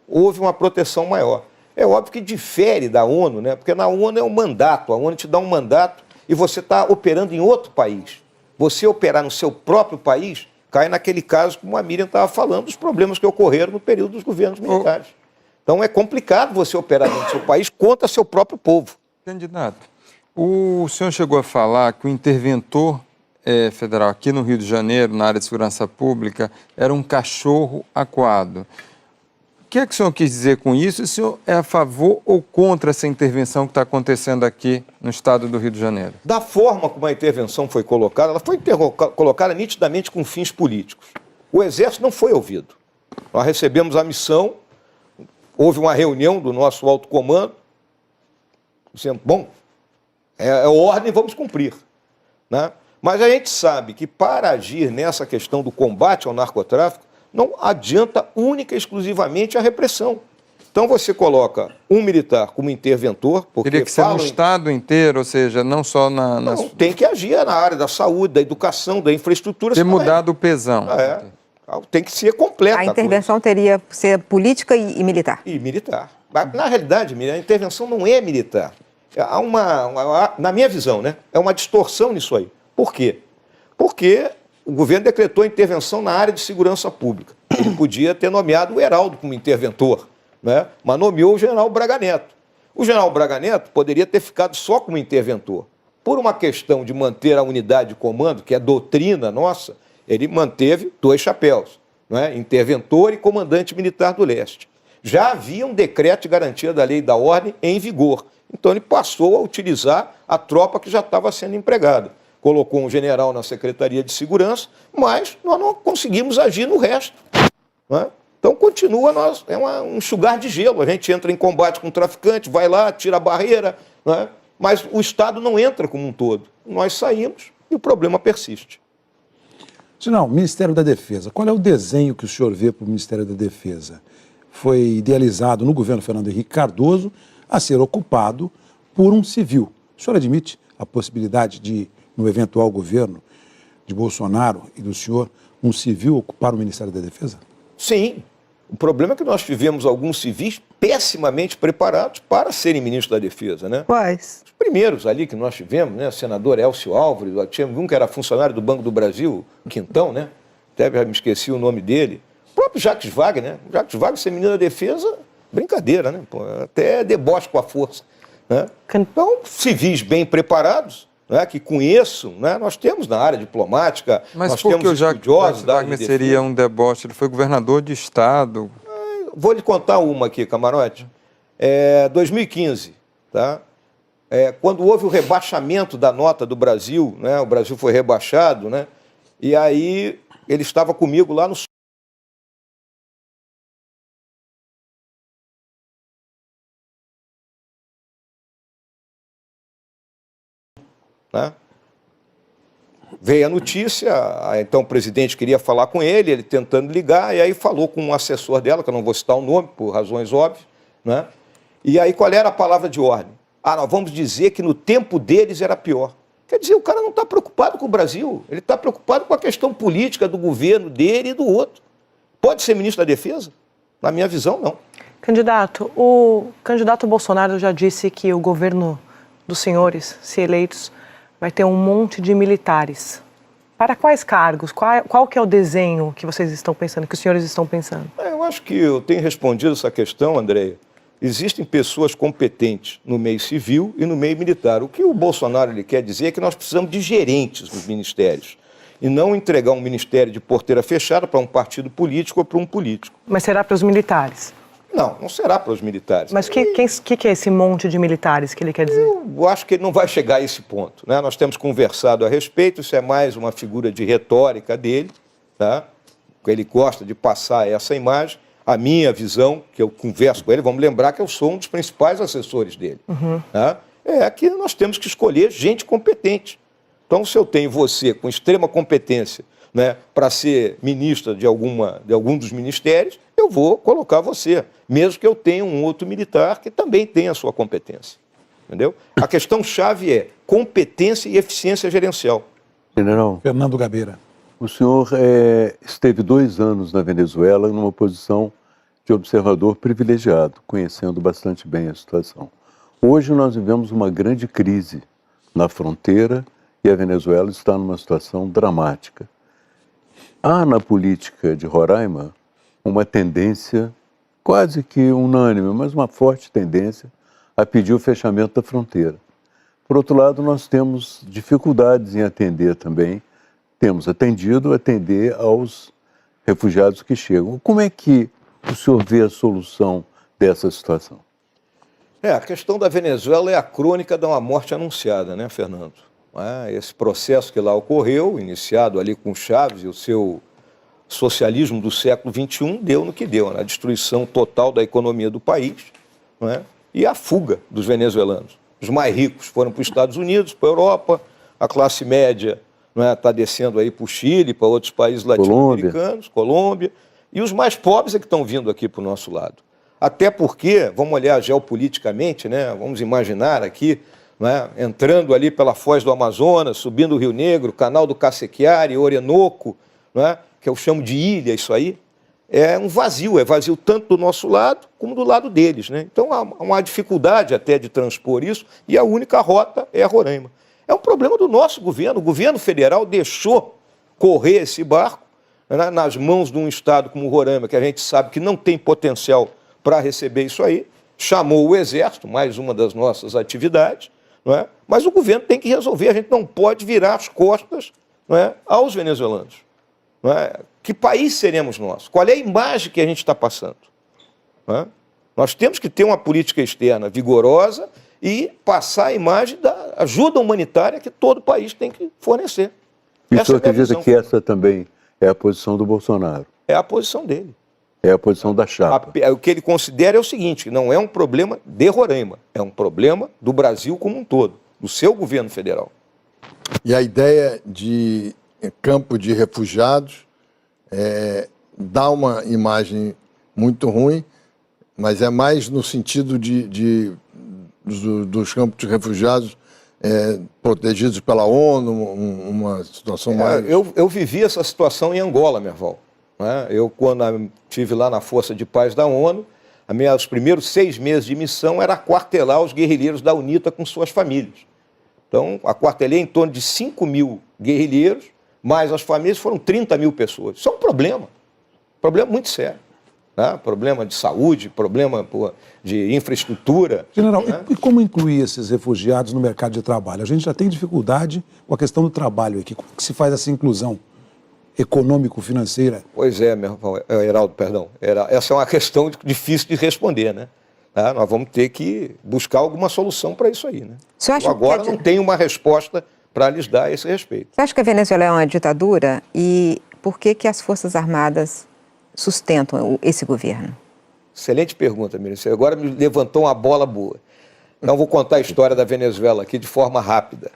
houve uma proteção maior. É óbvio que difere da ONU, né? Porque na ONU é um mandato, a ONU te dá um mandato e você está operando em outro país. Você operar no seu próprio país cai naquele caso, como a Miriam estava falando, dos problemas que ocorreram no período dos governos militares. Então é complicado você operar dentro do seu país contra seu próprio povo. Candidato, o senhor chegou a falar que o interventor federal aqui no Rio de Janeiro, na área de segurança pública, era um cachorro acuado. O que é que o senhor quis dizer com isso? O senhor é a favor ou contra essa intervenção que está acontecendo aqui no estado do Rio de Janeiro? Da forma como a intervenção foi colocada, ela foi colocada nitidamente com fins políticos. O Exército não foi ouvido. Nós recebemos a missão, houve uma reunião do nosso alto comando, dizendo, bom, é ordem, vamos cumprir, né? Mas a gente sabe que para agir nessa questão do combate ao narcotráfico, não adianta única e exclusivamente a repressão. Então você coloca um militar como interventor, porque teria que ser no Estado inteiro, ou seja, não só Não, tem que agir na área da saúde, da educação, da infraestrutura. Ter mudado o pesão. Tem que ser completa. A intervenção teria que ser política e militar. E militar. Na realidade, a intervenção não é militar. Na minha visão, né, é uma distorção nisso aí. Por quê? Porque o governo decretou intervenção na área de segurança pública. Ele podia ter nomeado o Heraldo como interventor, né? Mas nomeou o general Braga Neto. O general Braga Neto poderia ter ficado só como interventor. Por uma questão de manter a unidade de comando, que é doutrina nossa, ele manteve 2 chapéus, né? Interventor e comandante militar do leste. Já havia um decreto de garantia da lei e da ordem em vigor. Então ele passou a utilizar a tropa que já estava sendo empregada. Colocou um general na Secretaria de Segurança, mas nós não conseguimos agir no resto. Né? Então continua, um enxugar de gelo. A gente entra em combate com o traficante, vai lá, tira a barreira, né? Mas o Estado não entra como um todo. Nós saímos e o problema persiste. Não, Ministério da Defesa. Qual é o desenho que o senhor vê para o Ministério da Defesa? Foi idealizado no governo Fernando Henrique Cardoso a ser ocupado por um civil. O senhor admite a possibilidade de, no eventual governo de Bolsonaro e do senhor, um civil ocupar o Ministério da Defesa? Sim. O problema é que nós tivemos alguns civis pessimamente preparados para serem ministros da Defesa, né? Quais? Os primeiros ali que nós tivemos, né? O senador Elcio Álvares, tínhamos um que era funcionário do Banco do Brasil, Quintão, né? Até já me esqueci o nome dele. O próprio Jacques Wagner, né? O Jacques Wagner ser ministro da Defesa, brincadeira, né? Pô, até deboche com a força, né? Então, civis bem preparados, né, que conheçam, né, nós temos na área diplomática, mas nós por que temos o Jacques estudiosos da área Wagner de seria um deboche? Ele foi governador de estado. Vou lhe contar uma aqui, camarote. 2015, tá? Quando houve o rebaixamento da nota do Brasil, né, o Brasil foi rebaixado, né, e aí ele estava comigo lá no... Né? Veio a notícia, então o presidente queria falar com ele tentando ligar, e aí falou com um assessor dela, que eu não vou citar o nome, por razões óbvias, né? E aí qual era a palavra de ordem? Nós vamos dizer que no tempo deles era pior. Quer dizer, o cara não está preocupado com o Brasil, ele está preocupado com a questão política do governo dele e do outro. Pode ser ministro da Defesa? Na minha visão, não. Candidato, o candidato Bolsonaro já disse que o governo dos senhores, se eleitos, vai ter um monte de militares. Para quais cargos? Qual que é o desenho que vocês estão pensando, que os senhores estão pensando? Eu acho que eu tenho respondido essa questão, Andréia. Existem pessoas competentes no meio civil e no meio militar. O que o Bolsonaro ele quer dizer é que nós precisamos de gerentes nos ministérios e não entregar um ministério de porteira fechada para um partido político ou para um político. Mas será para os militares? Não, não será para os militares. Mas o que é esse monte de militares que ele quer dizer? Eu acho que ele não vai chegar a esse ponto, né? Nós temos conversado a respeito, isso é mais uma figura de retórica dele, tá? Ele gosta de passar essa imagem. A minha visão, que eu converso com ele, vamos lembrar que eu sou um dos principais assessores dele, tá? É que nós temos que escolher gente competente. Então, se eu tenho você com extrema competência, né, para ser ministra de algum dos ministérios, eu vou colocar você, mesmo que eu tenha um outro militar que também tenha a sua competência. Entendeu? A questão-chave é competência e eficiência gerencial. General, Fernando Gabeira. o senhor esteve 2 anos na Venezuela numa posição de observador privilegiado, conhecendo bastante bem a situação. Hoje nós vivemos uma grande crise na fronteira e a Venezuela está numa situação dramática. Há na política de Roraima uma tendência quase que unânime, mas uma forte tendência a pedir o fechamento da fronteira. Por outro lado, nós temos dificuldades em atender também, temos atender aos refugiados que chegam. Como é que o senhor vê a solução dessa situação? A questão da Venezuela é a crônica de uma morte anunciada, né, Fernando? Esse processo que lá ocorreu, iniciado ali com Chávez e o seu socialismo do século XXI, deu no que deu, né? A destruição total da economia do país, né? E a fuga dos venezuelanos. Os mais ricos foram para os Estados Unidos, para a Europa, a classe média está descendo aí para o Chile, para outros países latino-americanos, Colômbia, e os mais pobres é que estão vindo aqui para o nosso lado. Até porque, vamos olhar geopoliticamente, né? Vamos imaginar aqui, né, entrando ali pela Foz do Amazonas, subindo o Rio Negro, Canal do Cacequiari, Orinoco, né, que eu chamo de ilha, isso aí, é vazio tanto do nosso lado como do lado deles, né? Então há uma dificuldade até de transpor isso e a única rota é a Roraima. É um problema do nosso governo. O governo federal deixou correr esse barco, né, nas mãos de um estado como Roraima, que a gente sabe que não tem potencial para receber isso aí, chamou o Exército, mais uma das nossas atividades, não é? Mas o governo tem que resolver, a gente não pode virar as costas, não é, aos venezuelanos. Não é? Que país seremos nós? Qual é a imagem que a gente está passando? Né? Nós temos que ter uma política externa vigorosa e passar a imagem da ajuda humanitária que todo país tem que fornecer. E o Essa senhor é a minha acredita visão. que essa também é a posição do Bolsonaro? É a posição dele. É a posição da chapa? O que ele considera é o seguinte, não é um problema de Roraima, é um problema do Brasil como um todo, do seu governo federal. E a ideia de campo de refugiados dá uma imagem muito ruim, mas é mais no sentido dos campos de refugiados protegidos pela ONU, uma situação mais... Eu vivi essa situação em Angola, Merval. Né? Eu, quando estive lá na Força de Paz da ONU, os primeiros 6 meses de missão era aquartelar os guerrilheiros da UNITA com suas famílias. Então, aquartelei em torno de 5 mil guerrilheiros, mais as famílias foram 30 mil pessoas. Isso é um problema muito sério. Né? Problema de saúde, problema de infraestrutura. General, né? e como incluir esses refugiados no mercado de trabalho? A gente já tem dificuldade com a questão do trabalho aqui. Como que se faz essa inclusão econômico-financeira? Pois é, Heraldo, perdão. Essa é uma questão difícil de responder, né? Nós vamos ter que buscar alguma solução para isso aí, né? Acha agora não tenho uma resposta para lhes dar a esse respeito. Você acha que a Venezuela é uma ditadura e por que as Forças Armadas sustentam esse governo? Excelente pergunta, Miriam. Você agora me levantou uma bola boa. Então vou contar a história da Venezuela aqui de forma rápida.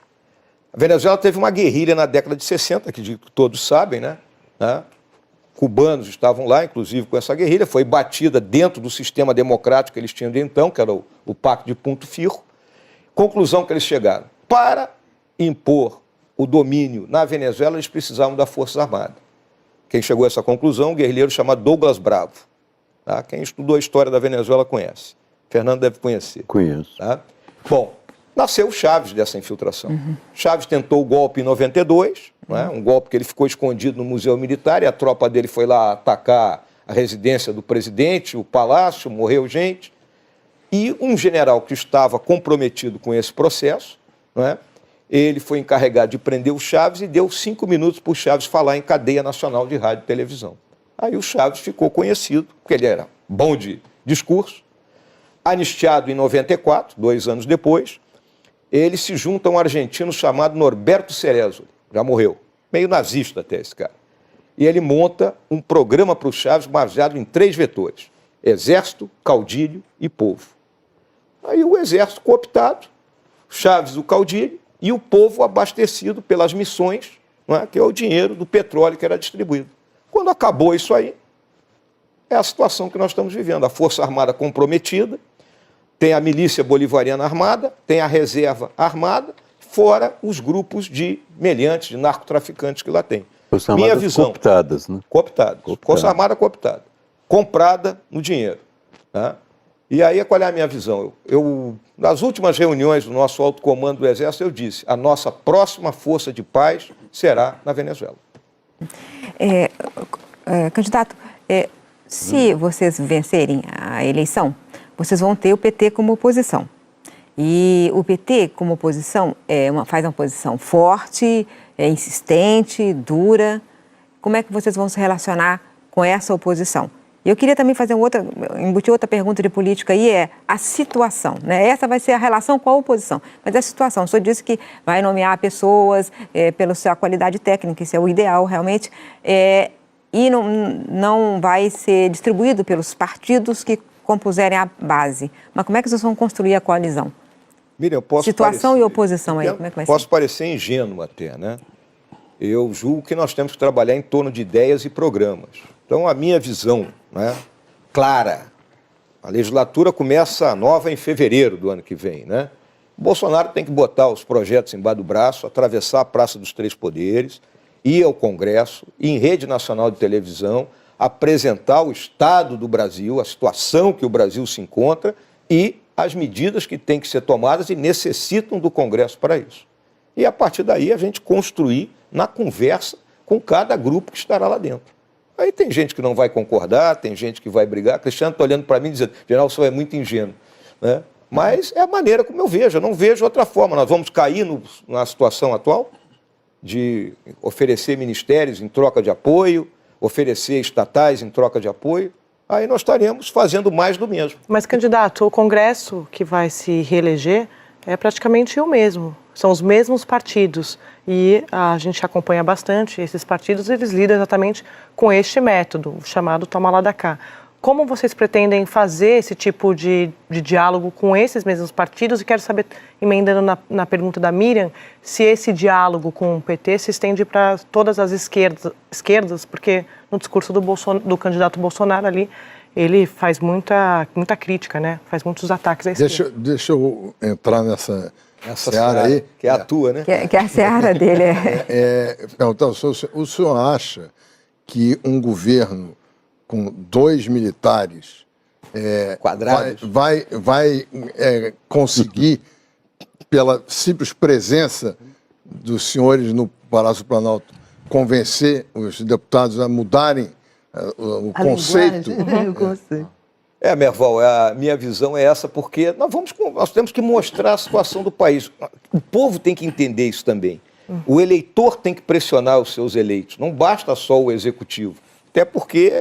A Venezuela teve uma guerrilha na década de 60, que todos sabem, né? Cubanos estavam lá, inclusive, com essa guerrilha, foi batida dentro do sistema democrático que eles tinham de então, que era o Pacto de Punto Fijo. Conclusão que eles chegaram: para impor o domínio na Venezuela, eles precisavam das Forças Armadas. Quem chegou a essa conclusão, um guerrilheiro chamado Douglas Bravo. Tá? Quem estudou a história da Venezuela conhece. Fernando deve conhecer. Conheço. Tá? Bom, nasceu Chávez dessa infiltração. Chávez tentou o golpe em 92, né? Um golpe que ele ficou escondido no Museu Militar, e a tropa dele foi lá atacar a residência do presidente, o palácio, morreu gente. E um general que estava comprometido com esse processo, né? Ele foi encarregado de prender o Chávez e deu 5 minutos para o Chávez falar em cadeia nacional de rádio e televisão. Aí o Chávez ficou conhecido, porque ele era bom de discurso. Anistiado em 94, 2 anos depois, ele se junta a um argentino chamado Norberto Cerezo, já morreu, meio nazista até esse cara. E ele monta um programa para o Chávez baseado em 3 vetores: exército, caudilho e povo. Aí o exército cooptado, Chávez o caudilho, e o povo abastecido pelas missões, não é? Que é o dinheiro do petróleo que era distribuído. Quando acabou isso aí, é a situação que nós estamos vivendo. A Força Armada comprometida, tem a milícia bolivariana armada, tem a reserva armada, fora os grupos de meliantes, de narcotraficantes que lá tem. Forças Minha Armadas visão, cooptadas, né? Cooptadas. Força Armada cooptada. Comprada no dinheiro. Tá? E aí, qual é a minha visão? Nas últimas reuniões do nosso alto comando do Exército, eu disse: a nossa próxima força de paz será na Venezuela. Candidato, se vocês vencerem a eleição, vocês vão ter o PT como oposição. E o PT, como oposição, faz uma posição forte, insistente, dura. Como é que vocês vão se relacionar com essa oposição? E eu queria também embutir outra pergunta de política aí, a situação, né? Essa vai ser a relação com a oposição, mas a situação, o senhor disse que vai nomear pessoas pela sua qualidade técnica, isso é o ideal realmente, e não vai ser distribuído pelos partidos que compuserem a base. Mas como é que vocês vão construir a coalizão? Miriam, situação e oposição aí, como é que vai ser? Posso parecer ingênuo até, né? Eu julgo que nós temos que trabalhar em torno de ideias e programas. Então, a minha visão, né, clara, a legislatura começa nova em fevereiro do ano que vem, né? O Bolsonaro tem que botar os projetos embaixo do braço, atravessar a Praça dos Três Poderes, ir ao Congresso, ir em rede nacional de televisão, apresentar o estado do Brasil, a situação que o Brasil se encontra e as medidas que têm que ser tomadas e necessitam do Congresso para isso. E, a partir daí, a gente construir na conversa com cada grupo que estará lá dentro. Aí tem gente que não vai concordar, tem gente que vai brigar. Cristiano está olhando para mim dizendo: general, o senhor é muito ingênuo. Né? Mas é a maneira como eu vejo, eu não vejo outra forma. Nós vamos cair na situação atual de oferecer ministérios em troca de apoio, oferecer estatais em troca de apoio. aí nós estaremos fazendo mais do mesmo. Mas, candidato, o Congresso que vai se reeleger é praticamente o mesmo. São os mesmos partidos e a gente acompanha bastante esses partidos, eles lidam exatamente com este método, chamado toma lá da cá. Como vocês pretendem fazer esse tipo de diálogo com esses mesmos partidos? E quero saber, emendando na pergunta da Miriam, se esse diálogo com o PT se estende para todas as esquerdas, porque no discurso do candidato Bolsonaro ali, ele faz muita crítica, né? Faz muitos ataques à esquerda. Deixa eu entrar nessa seara aí. Que é a tua, né? Que é a seara dele. Então, o senhor acha que um governo com 2 militares quadrados vai conseguir, pela simples presença dos senhores no Palácio do Planalto, convencer os deputados a mudarem o conceito? O conceito. Merval, a minha visão é essa, porque nós temos que mostrar a situação do país. O povo tem que entender isso também. O eleitor tem que pressionar os seus eleitos, não basta só o executivo. Até porque,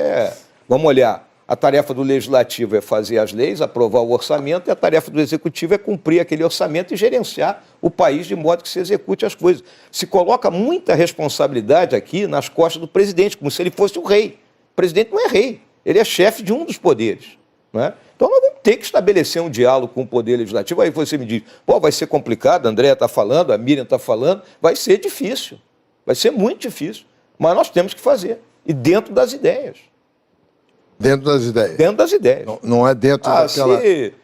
vamos olhar, a tarefa do legislativo é fazer as leis, aprovar o orçamento, e a tarefa do executivo é cumprir aquele orçamento e gerenciar o país de modo que se execute as coisas. Se coloca muita responsabilidade aqui nas costas do presidente, como se ele fosse o rei. O presidente não é rei, ele é chefe de um dos poderes. Não é? Então nós vamos ter que estabelecer um diálogo com o poder legislativo. Aí você me diz, vai ser complicado, a Andréa está falando, a Miriam está falando, vai ser difícil, vai ser muito difícil, mas nós temos que fazer, e dentro das ideias. Dentro das ideias? Dentro das ideias. Não é dentro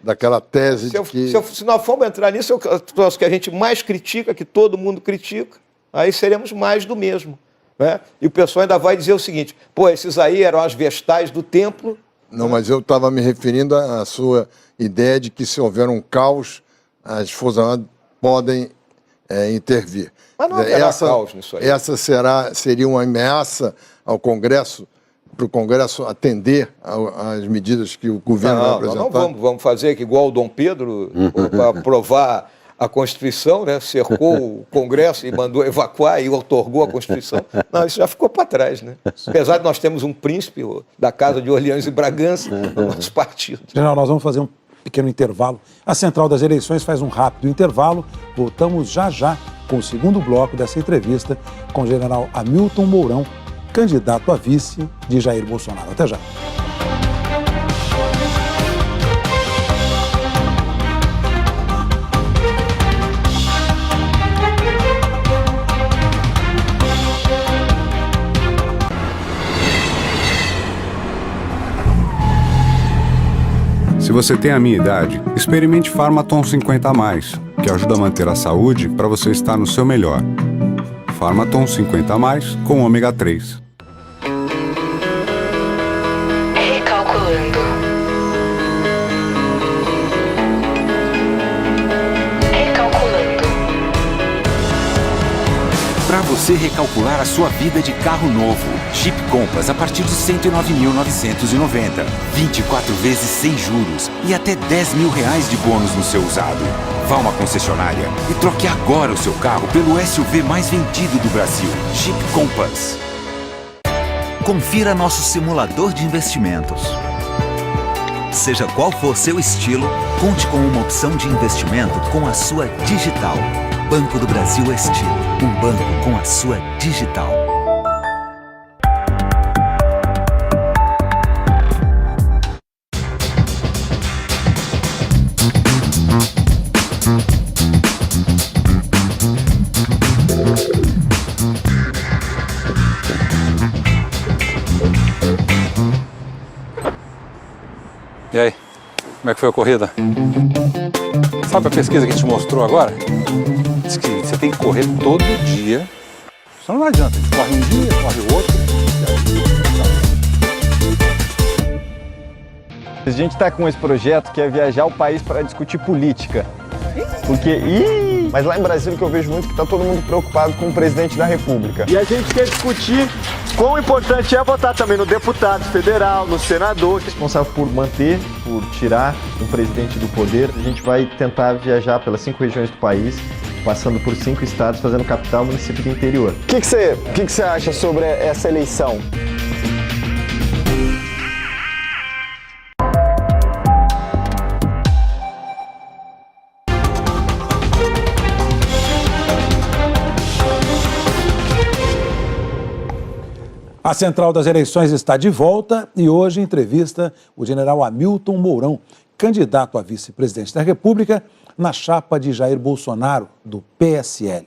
daquela tese de que... Se nós formos entrar nisso, é o troço que a gente mais critica, que todo mundo critica, aí seremos mais do mesmo. Né? E o pessoal ainda vai dizer o seguinte, esses aí eram as vestais do templo. Não, mas eu estava me referindo à sua ideia de que se houver um caos, as Forças Armadas podem intervir. Mas não haverá caos nisso aí. Essa seria uma ameaça ao Congresso, para o Congresso atender às medidas que o governo vai apresentar? Não vamos fazer que igual o Dom Pedro, para aprovar a Constituição, né? Cercou o Congresso e mandou evacuar e otorgou a Constituição. Não, isso já ficou para trás, né? Apesar de nós termos um príncipe da Casa de Orleans e Bragança no nosso partido. General, nós vamos fazer um pequeno intervalo. A Central das Eleições faz um rápido intervalo. Voltamos já com o segundo bloco dessa entrevista com o general Hamilton Mourão, candidato a vice de Jair Bolsonaro. Até já. Se você tem a minha idade, experimente Pharmaton 50+, que ajuda a manter a saúde para você estar no seu melhor. Pharmaton 50+, com ômega 3. Recalculando. Para você recalcular a sua vida de carro novo. Jeep Compass a partir de R$ 109.990. 24 vezes sem juros e até R$10 mil de bônus no seu usado. Vá a uma concessionária e troque agora o seu carro pelo SUV mais vendido do Brasil. Jeep Compass. Confira nosso simulador de investimentos. Seja qual for seu estilo, conte com uma opção de investimento com a sua digital. Banco do Brasil é estilo. Um banco com a sua digital. E aí, como é que foi a corrida? Sabe a pesquisa que a gente mostrou agora? Diz que você tem que correr todo dia. Só não adianta, a gente corre um dia, corre o outro. A gente está com esse projeto que é viajar o país para discutir política. Porque, mas lá em Brasília que eu vejo muito que está todo mundo preocupado com o presidente da República. E a gente quer discutir quão importante é votar também no deputado federal, no senador. Responsável por manter, por tirar um presidente do poder. A gente vai tentar viajar pelas 5 regiões do país, passando por 5 estados, fazendo capital, município do interior. O que você acha sobre essa eleição? A Central das Eleições está de volta e hoje entrevista o general Hamilton Mourão, candidato a vice-presidente da República na chapa de Jair Bolsonaro, do PSL.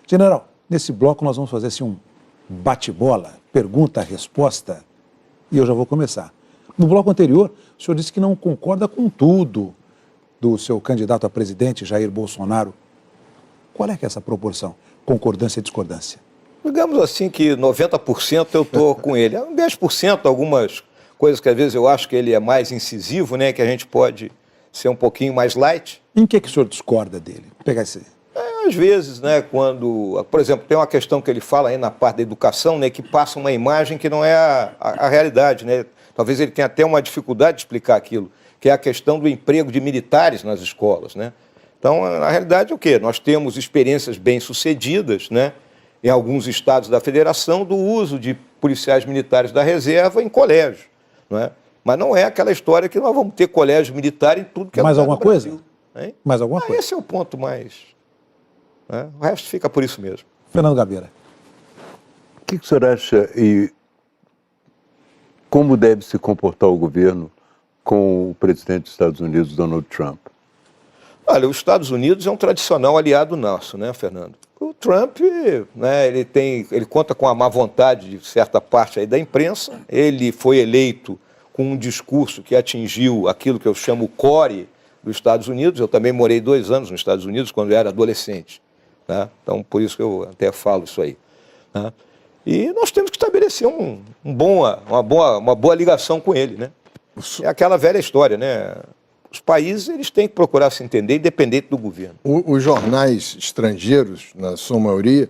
General, nesse bloco nós vamos fazer assim, um bate-bola, pergunta-resposta, e eu já vou começar. No bloco anterior, o senhor disse que não concorda com tudo do seu candidato a presidente, Jair Bolsonaro. Qual é que é essa proporção? Concordância e discordância? Digamos assim que 90% eu estou com ele. 10% algumas coisas que às vezes eu acho que ele é mais incisivo, né? Que a gente pode ser um pouquinho mais light. Em que o senhor discorda dele? Vou pegar esse... Às vezes, né, quando, por exemplo, tem uma questão que ele fala aí na parte da educação, né, que passa uma imagem que não é a realidade, né? Talvez ele tenha até uma dificuldade de explicar aquilo, que é a questão do emprego de militares nas escolas, né? Então, na realidade, o quê? Nós temos experiências bem-sucedidas, né, em alguns estados da federação, do uso de policiais militares da reserva em colégio, não é? Mas não é aquela história que nós vamos ter colégio militar em tudo que é mais lugar alguma do Brasil, coisa? hein? Mais alguma coisa? Esse é o ponto mais... né? O resto fica por isso mesmo. Fernando Gabeira. O que o senhor acha e como deve se comportar o governo com o presidente dos Estados Unidos, Donald Trump? Olha, os Estados Unidos é um tradicional aliado nosso, né, Fernando? O Trump, né, ele conta com a má vontade de certa parte aí da imprensa. Ele foi eleito com um discurso que atingiu aquilo que eu chamo o core dos Estados Unidos. Eu também morei 2 anos nos Estados Unidos quando eu era adolescente, né? Então, por isso que eu até falo isso aí, né? E nós temos que estabelecer uma boa ligação com ele, né? É aquela velha história, né? Os países eles têm que procurar se entender independente do governo. Os jornais estrangeiros, na sua maioria,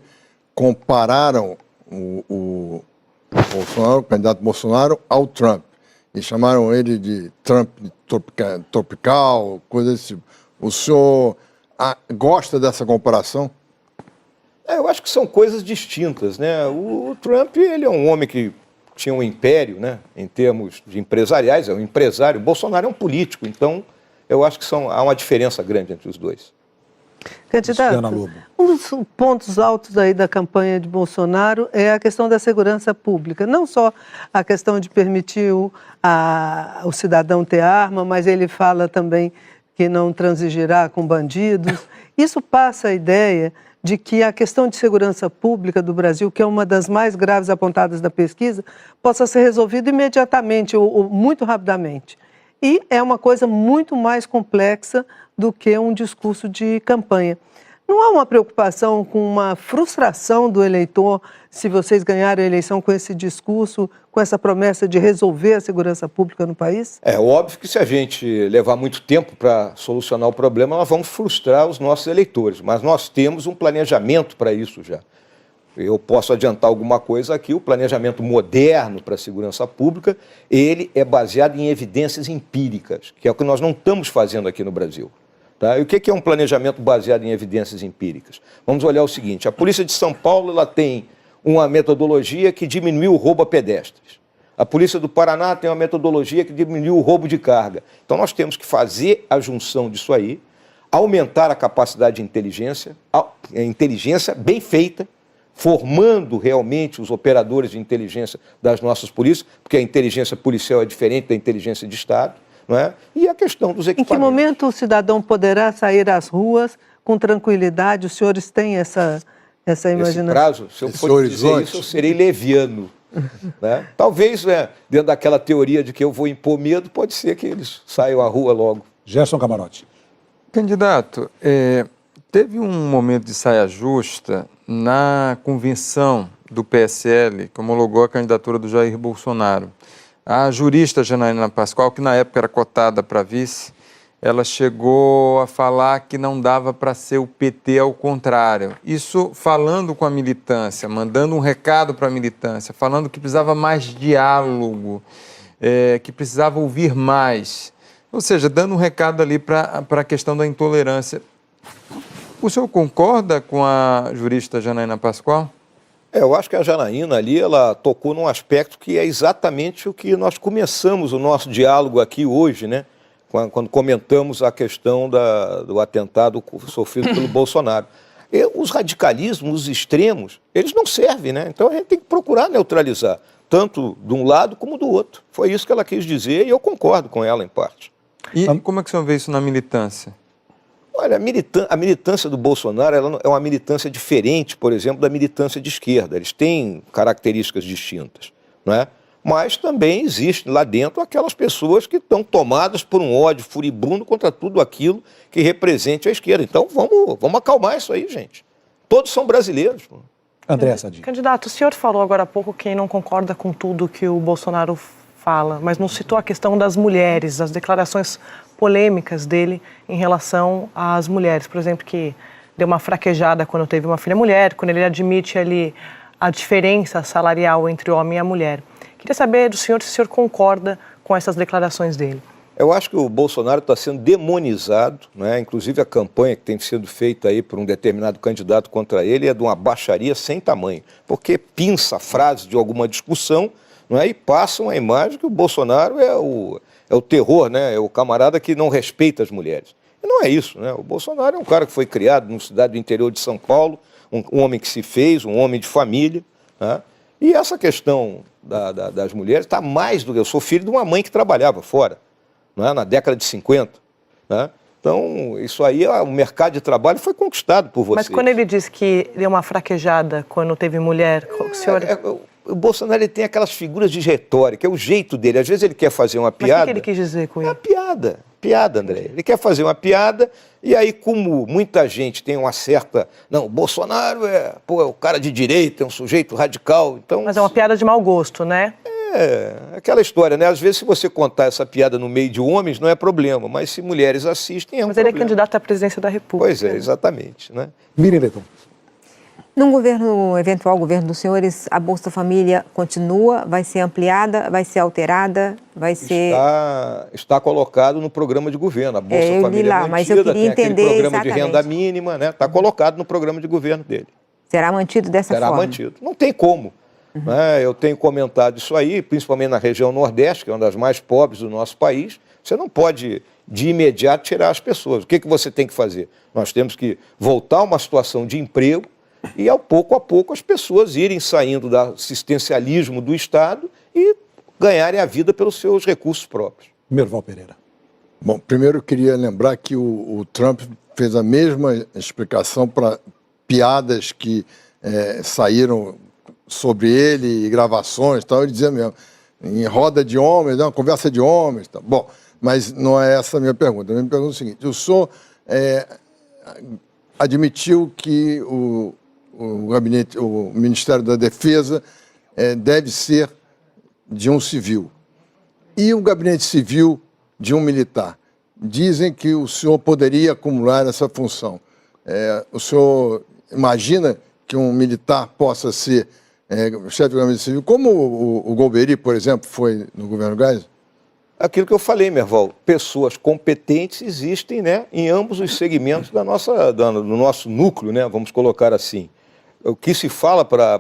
compararam o Bolsonaro, o candidato Bolsonaro, ao Trump. E chamaram ele de Trump tropical, coisa desse tipo. O senhor gosta dessa comparação? Eu acho que são coisas distintas, né? O Trump, ele é um homem que tinha um império, né, em termos de empresariais, é um empresário. O Bolsonaro é um político, então eu acho que há uma diferença grande entre os dois. Candidato, um dos pontos altos aí da campanha de Bolsonaro é a questão da segurança pública. Não só a questão de permitir o cidadão ter arma, mas ele fala também que não transigirá com bandidos. Isso passa a ideia de que a questão de segurança pública do Brasil, que é uma das mais graves apontadas da pesquisa, possa ser resolvida imediatamente ou muito rapidamente. E é uma coisa muito mais complexa do que um discurso de campanha. Não há uma preocupação com uma frustração do eleitor se vocês ganharem a eleição com esse discurso, com essa promessa de resolver a segurança pública no país? É óbvio que se a gente levar muito tempo para solucionar o problema, nós vamos frustrar os nossos eleitores, mas nós temos um planejamento para isso já. Eu posso adiantar alguma coisa aqui, o planejamento moderno para a segurança pública, ele é baseado em evidências empíricas, que é o que nós não estamos fazendo aqui no Brasil. Tá? E o que é um planejamento baseado em evidências empíricas? Vamos olhar o seguinte, a Polícia de São Paulo ela tem uma metodologia que diminuiu o roubo a pedestres. A Polícia do Paraná tem uma metodologia que diminuiu o roubo de carga. Então nós temos que fazer a junção disso aí, aumentar a capacidade de inteligência, inteligência bem feita, formando realmente os operadores de inteligência das nossas polícias, porque a inteligência policial é diferente da inteligência de Estado, não é? E a questão dos equipamentos. Em que momento o cidadão poderá sair às ruas com tranquilidade? Os senhores têm essa imaginação? Nesse prazo, se eu for dizer isso, eu serei leviano. Né? Talvez, né, dentro daquela teoria de que eu vou impor medo, pode ser que eles saiam à rua logo. Gerson Camarote. Candidato, teve um momento de saia justa na convenção do PSL, que homologou a candidatura do Jair Bolsonaro. A jurista Janaína Pascoal, que na época era cotada para vice, ela chegou a falar que não dava para ser o PT ao contrário. Isso falando com a militância, mandando um recado para a militância, falando que precisava mais diálogo, que precisava ouvir mais. Ou seja, dando um recado ali para a questão da intolerância. O senhor concorda com a jurista Janaína Pascoal? Eu acho que a Janaína ali, ela tocou num aspecto que é exatamente o que nós começamos o nosso diálogo aqui hoje, né? Quando comentamos a questão do atentado sofrido pelo Bolsonaro. E os radicalismos, os extremos, eles não servem, né? Então a gente tem que procurar neutralizar, tanto de um lado como do outro. Foi isso que ela quis dizer e eu concordo com ela em parte. E como é que o senhor vê isso na militância? Olha, a militância do Bolsonaro ela é uma militância diferente, por exemplo, da militância de esquerda. Eles têm características distintas, não é? Mas também existe lá dentro aquelas pessoas que estão tomadas por um ódio furibundo contra tudo aquilo que represente a esquerda. Então vamos acalmar isso aí, gente. Todos são brasileiros. André Sadi. Candidato, o senhor falou agora há pouco que não concorda com tudo que o Bolsonaro fala, mas não citou a questão das mulheres, as declarações polêmicas dele em relação às mulheres. Por exemplo, que deu uma fraquejada quando teve uma filha mulher, quando ele admite ali a diferença salarial entre o homem e a mulher. Queria saber do senhor se o senhor concorda com essas declarações dele. Eu acho que o Bolsonaro está sendo demonizado, né? Inclusive a campanha que tem sido feita aí por um determinado candidato contra ele é de uma baixaria sem tamanho, porque pinça a frase de alguma discussão, não é? E passa uma imagem que o Bolsonaro é o terror, né? É o camarada que não respeita as mulheres. E não é isso, né? O Bolsonaro é um cara que foi criado numa cidade do interior de São Paulo, um homem que se fez, um homem de família, né? E essa questão das mulheres está mais do que... Eu sou filho de uma mãe que trabalhava fora, né, na década de 50. Né? Então, isso aí, o mercado de trabalho foi conquistado por vocês. Mas quando ele disse que deu uma fraquejada quando teve mulher, o senhor... O Bolsonaro ele tem aquelas figuras de retórica, é o jeito dele. Às vezes ele quer fazer uma piada... Mas o que ele quis dizer com isso? É piada, André. Ele quer fazer uma piada e aí, como muita gente tem uma certa... Não, o Bolsonaro é o cara de direita, é um sujeito radical. Então, mas é uma piada de mau gosto, né? É, aquela história, né? Às vezes, se você contar essa piada no meio de homens, não é problema. Mas se mulheres assistem, é um problema. Mas ele é candidato à presidência da República. Pois é, exatamente. Né? Miriam Leitão. Num eventual governo dos senhores, a Bolsa Família continua, vai ser ampliada, vai ser alterada, vai ser... Está colocado no programa de governo. A Bolsa Família lá, é mantida, mas eu queria tem entender aquele programa exatamente. de renda mínima, né? Está colocado no programa de governo dele. Será mantido dessa forma? Será mantido. Não tem como. Né? Eu tenho comentado isso aí, principalmente na região Nordeste, que é uma das mais pobres do nosso país. Você não pode, de imediato, tirar as pessoas. O que você tem que fazer? Nós temos que voltar a uma situação de emprego e, pouco a pouco, as pessoas irem saindo do assistencialismo do Estado e ganharem a vida pelos seus recursos próprios. Merval Pereira. Bom, primeiro eu queria lembrar que o Trump fez a mesma explicação para piadas que saíram sobre ele e gravações, tal. Ele dizia mesmo, em roda de homens, uma conversa de homens. Tal. Bom, mas não é essa a minha pergunta. A minha pergunta é o seguinte, o senhor admitiu que o Ministério da Defesa deve ser de um civil. E o gabinete civil de um militar? Dizem que o senhor poderia acumular essa função. O senhor imagina que um militar possa ser chefe do gabinete civil, como o Golbery, por exemplo, foi no governo Geisel? Aquilo que eu falei, Merval, pessoas competentes existem, né, em ambos os segmentos do nosso núcleo, né, vamos colocar assim. O que se fala para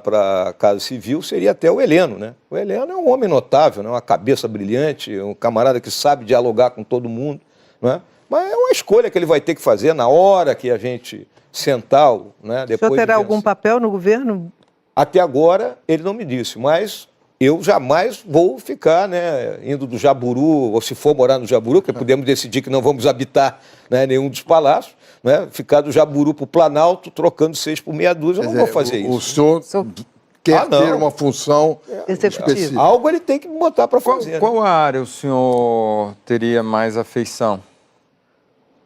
a Casa Civil seria até o Heleno, né? O Heleno é um homem notável, né? Uma cabeça brilhante, um camarada que sabe dialogar com todo mundo, né? Mas é uma escolha que ele vai ter que fazer na hora que a gente sentar, né? Depois o senhor terá algum papel no governo? Até agora ele não me disse, mas eu jamais vou ficar, né, indo do Jaburu, ou se for morar no Jaburu, que podemos decidir que não vamos habitar, né, nenhum dos palácios, né, ficar do Jaburu para o Planalto, trocando 6 por meia dúzia, eu não vou fazer isso. O senhor quer ter uma função específica. Algo ele tem que botar para fazer. Qual área o senhor teria mais afeição?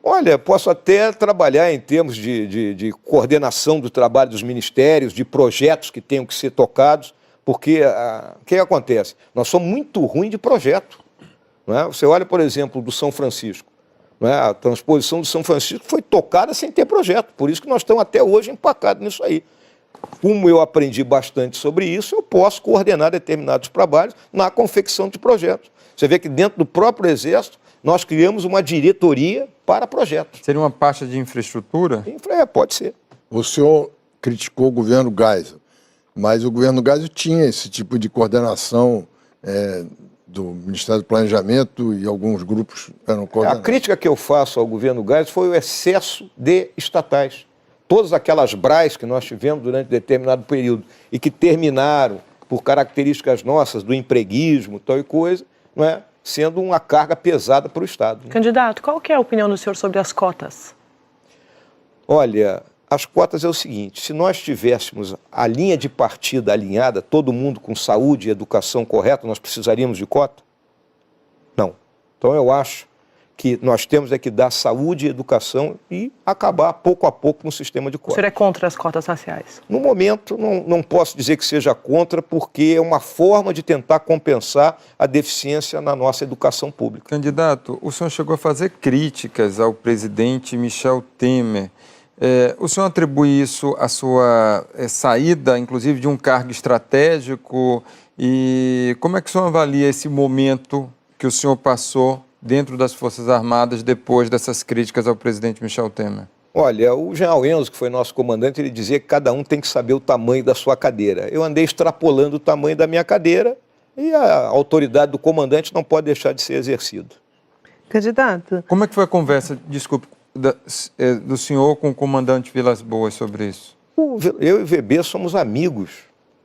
Olha, posso até trabalhar em termos de coordenação do trabalho dos ministérios, de projetos que tenham que ser tocados, porque o que acontece? Nós somos muito ruins de projeto. Não é? Você olha, por exemplo, do São Francisco. Não é? A transposição do São Francisco foi tocada sem ter projeto, por isso que nós estamos até hoje empacados nisso aí. Como eu aprendi bastante sobre isso, eu posso coordenar determinados trabalhos na confecção de projetos. Você vê que dentro do próprio Exército, nós criamos uma diretoria para projetos. Seria uma pasta de infraestrutura? Pode ser. O senhor criticou o governo Geisel, mas o governo Geisel tinha esse tipo de coordenação do Ministério do Planejamento e alguns grupos eram coordenados. A crítica que eu faço ao governo Geisel foi o excesso de estatais. todas aquelas BRAs que nós tivemos durante determinado período e que terminaram por características nossas do empreguismo, tal e coisa, não é? Sendo uma carga pesada para o Estado. Né? Candidato, qual que é a opinião do senhor sobre as cotas? Olha, as cotas é o seguinte, se nós tivéssemos a linha de partida alinhada, todo mundo com saúde e educação correta, nós precisaríamos de cota? Não. Então eu acho que nós temos é que dar saúde e educação e acabar pouco a pouco no sistema de cotas. O senhor é contra as cotas raciais? No momento, não posso dizer que seja contra, porque é uma forma de tentar compensar a deficiência na nossa educação pública. Candidato, o senhor chegou a fazer críticas ao presidente Michel Temer. O senhor atribui isso à sua saída, inclusive, de um cargo estratégico? E como é que o senhor avalia esse momento que o senhor passou dentro das Forças Armadas depois dessas críticas ao presidente Michel Temer? Olha, o general Enzo, que foi nosso comandante, ele dizia que cada um tem que saber o tamanho da sua cadeira. Eu andei extrapolando o tamanho da minha cadeira e a autoridade do comandante não pode deixar de ser exercida. Candidato. Como é que foi a conversa, desculpe, do senhor com o comandante Vilas Boas sobre isso? Eu e o VB somos amigos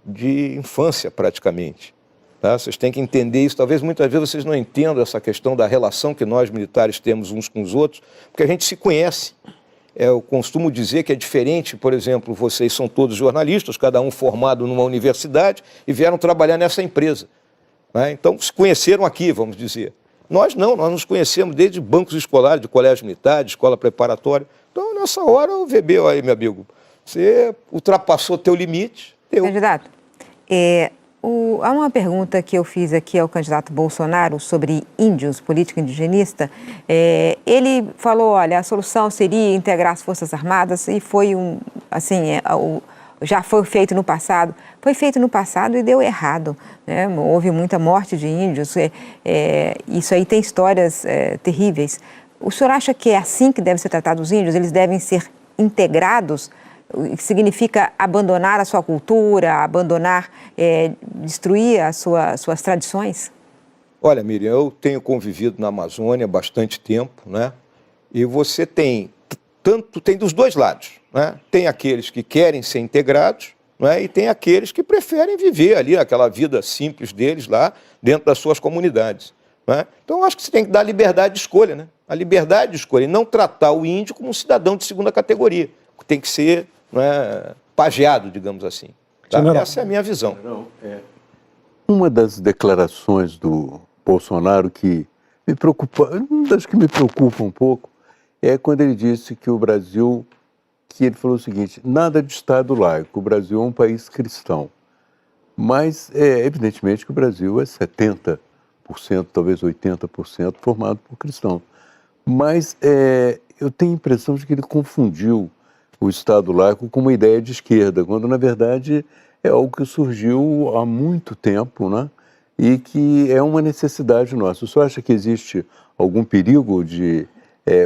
de infância, praticamente. Tá? Vocês têm que entender isso. Talvez muitas vezes vocês não entendam essa questão da relação que nós militares temos uns com os outros, porque a gente se conhece. Eu costumo dizer que é diferente, por exemplo, vocês são todos jornalistas, cada um formado numa universidade e vieram trabalhar nessa empresa. Né? Então, se conheceram aqui, vamos dizer. Nós não, nós nos conhecemos desde bancos escolares, de colégio militar, de escola preparatória. Então, nessa hora, o VB, olha aí, meu amigo, você ultrapassou teu limite. Candidato, há uma pergunta que eu fiz aqui ao candidato Bolsonaro sobre índios, política indigenista. Ele falou, olha, a solução seria integrar as Forças Armadas e foi já foi feito no passado. Foi feito no passado e deu errado. Né? Houve muita morte de índios. Isso aí tem histórias terríveis. O senhor acha que é assim que deve ser tratado os índios? Eles devem ser integrados? Significa abandonar a sua cultura, destruir as suas tradições? Olha, Miriam, eu tenho convivido na Amazônia há bastante tempo, né? E você tem dos dois lados, né? Tem aqueles que querem ser integrados, né? E tem aqueles que preferem viver ali aquela vida simples deles lá dentro das suas comunidades. Né? Então, eu acho que você tem que dar liberdade de escolha, né? A liberdade de escolha e não tratar o índio como um cidadão de segunda categoria. Tem que ser pajeado, digamos assim. Tá? Essa é a minha visão. Uma das declarações do Bolsonaro que me preocupa, uma das que me preocupa um pouco, é quando ele disse que o Brasil, que ele falou o seguinte, nada de Estado laico, o Brasil é um país cristão. Mas, evidentemente, que o Brasil é 70%, talvez 80% formado por cristãos. Mas eu tenho a impressão de que ele confundiu o Estado laico com uma ideia de esquerda, quando, na verdade, é algo que surgiu há muito tempo, né? E que é uma necessidade nossa. O senhor acha que existe algum perigo de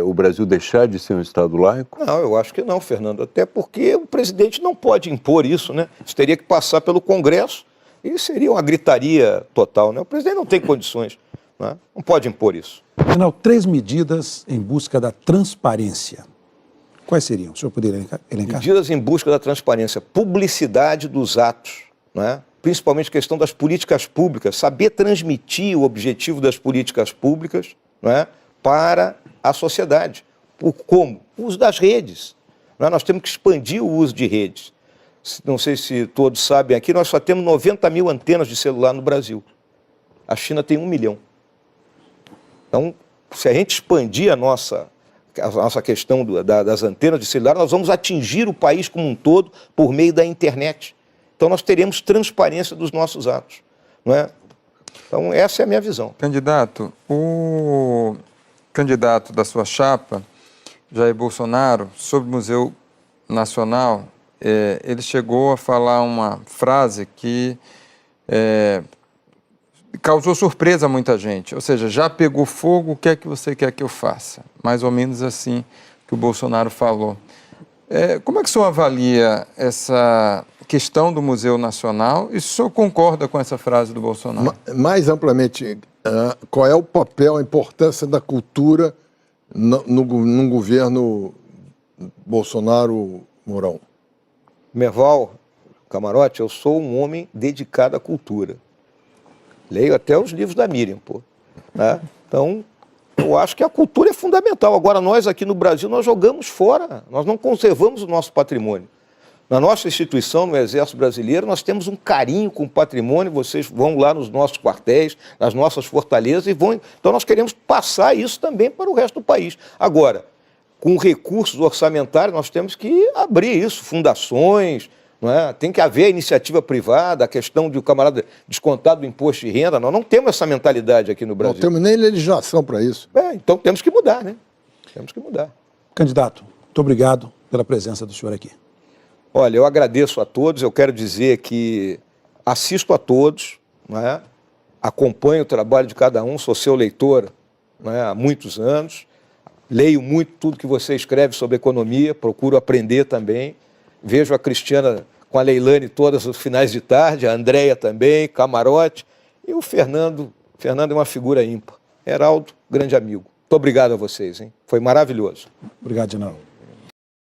o Brasil deixar de ser um Estado laico? Não, eu acho que não, Fernando, até porque o presidente não pode impor isso, né? Isso teria que passar pelo Congresso e seria uma gritaria total, né? O presidente não tem condições, né? Não pode impor isso. General, 3 medidas em busca da transparência. Quais seriam? O senhor poderia elencar? Medidas em busca da transparência, publicidade dos atos, né? Principalmente a questão das políticas públicas, saber transmitir o objetivo das políticas públicas, né, para a sociedade. Como? O uso das redes. Né? Nós temos que expandir o uso de redes. Não sei se todos sabem aqui, nós só temos 90 mil antenas de celular no Brasil. A China tem 1 milhão. Então, se a gente expandir a nossa questão das antenas de celular, nós vamos atingir o país como um todo por meio da internet. Então, nós teremos transparência dos nossos atos. Não é? Então, essa é a minha visão. Candidato, o candidato da sua chapa, Jair Bolsonaro, sobre o Museu Nacional, ele chegou a falar uma frase que causou surpresa a muita gente. Ou seja, já pegou fogo, o que é que você quer que eu faça? Mais ou menos assim que o Bolsonaro falou. Como é que o senhor avalia essa questão do Museu Nacional e o senhor concorda com essa frase do Bolsonaro? Mais amplamente, qual é o papel, a importância da cultura num governo Bolsonaro Mourão? Merval, Camarote, eu sou um homem dedicado à cultura. Leio até os livros da Miriam, pô. Né? Então, eu acho que a cultura é fundamental. Agora, nós aqui no Brasil, nós jogamos fora, nós não conservamos o nosso patrimônio. Na nossa instituição, no Exército Brasileiro, nós temos um carinho com o patrimônio, vocês vão lá nos nossos quartéis, nas nossas fortalezas e vão... Então, nós queremos passar isso também para o resto do país. Agora, com recursos orçamentários, nós temos que abrir isso, fundações, não é? Tem que haver a iniciativa privada, a questão de o camarada descontar do imposto de renda. Nós não temos essa mentalidade aqui no Brasil. Não temos nem legislação para isso. Então temos que mudar, né? Temos que mudar. Candidato, muito obrigado pela presença do senhor aqui. Olha, eu agradeço a todos, eu quero dizer que assisto a todos, não é? Acompanho o trabalho de cada um, sou seu leitor, não é? Há muitos anos, leio muito tudo que você escreve sobre economia, procuro aprender também, vejo a Cristiana com a Leilane todos os finais de tarde, a Andréia também, Camarote, e o Fernando é uma figura ímpar. Heraldo, grande amigo. Muito obrigado a vocês, hein? Foi maravilhoso. Obrigado, general.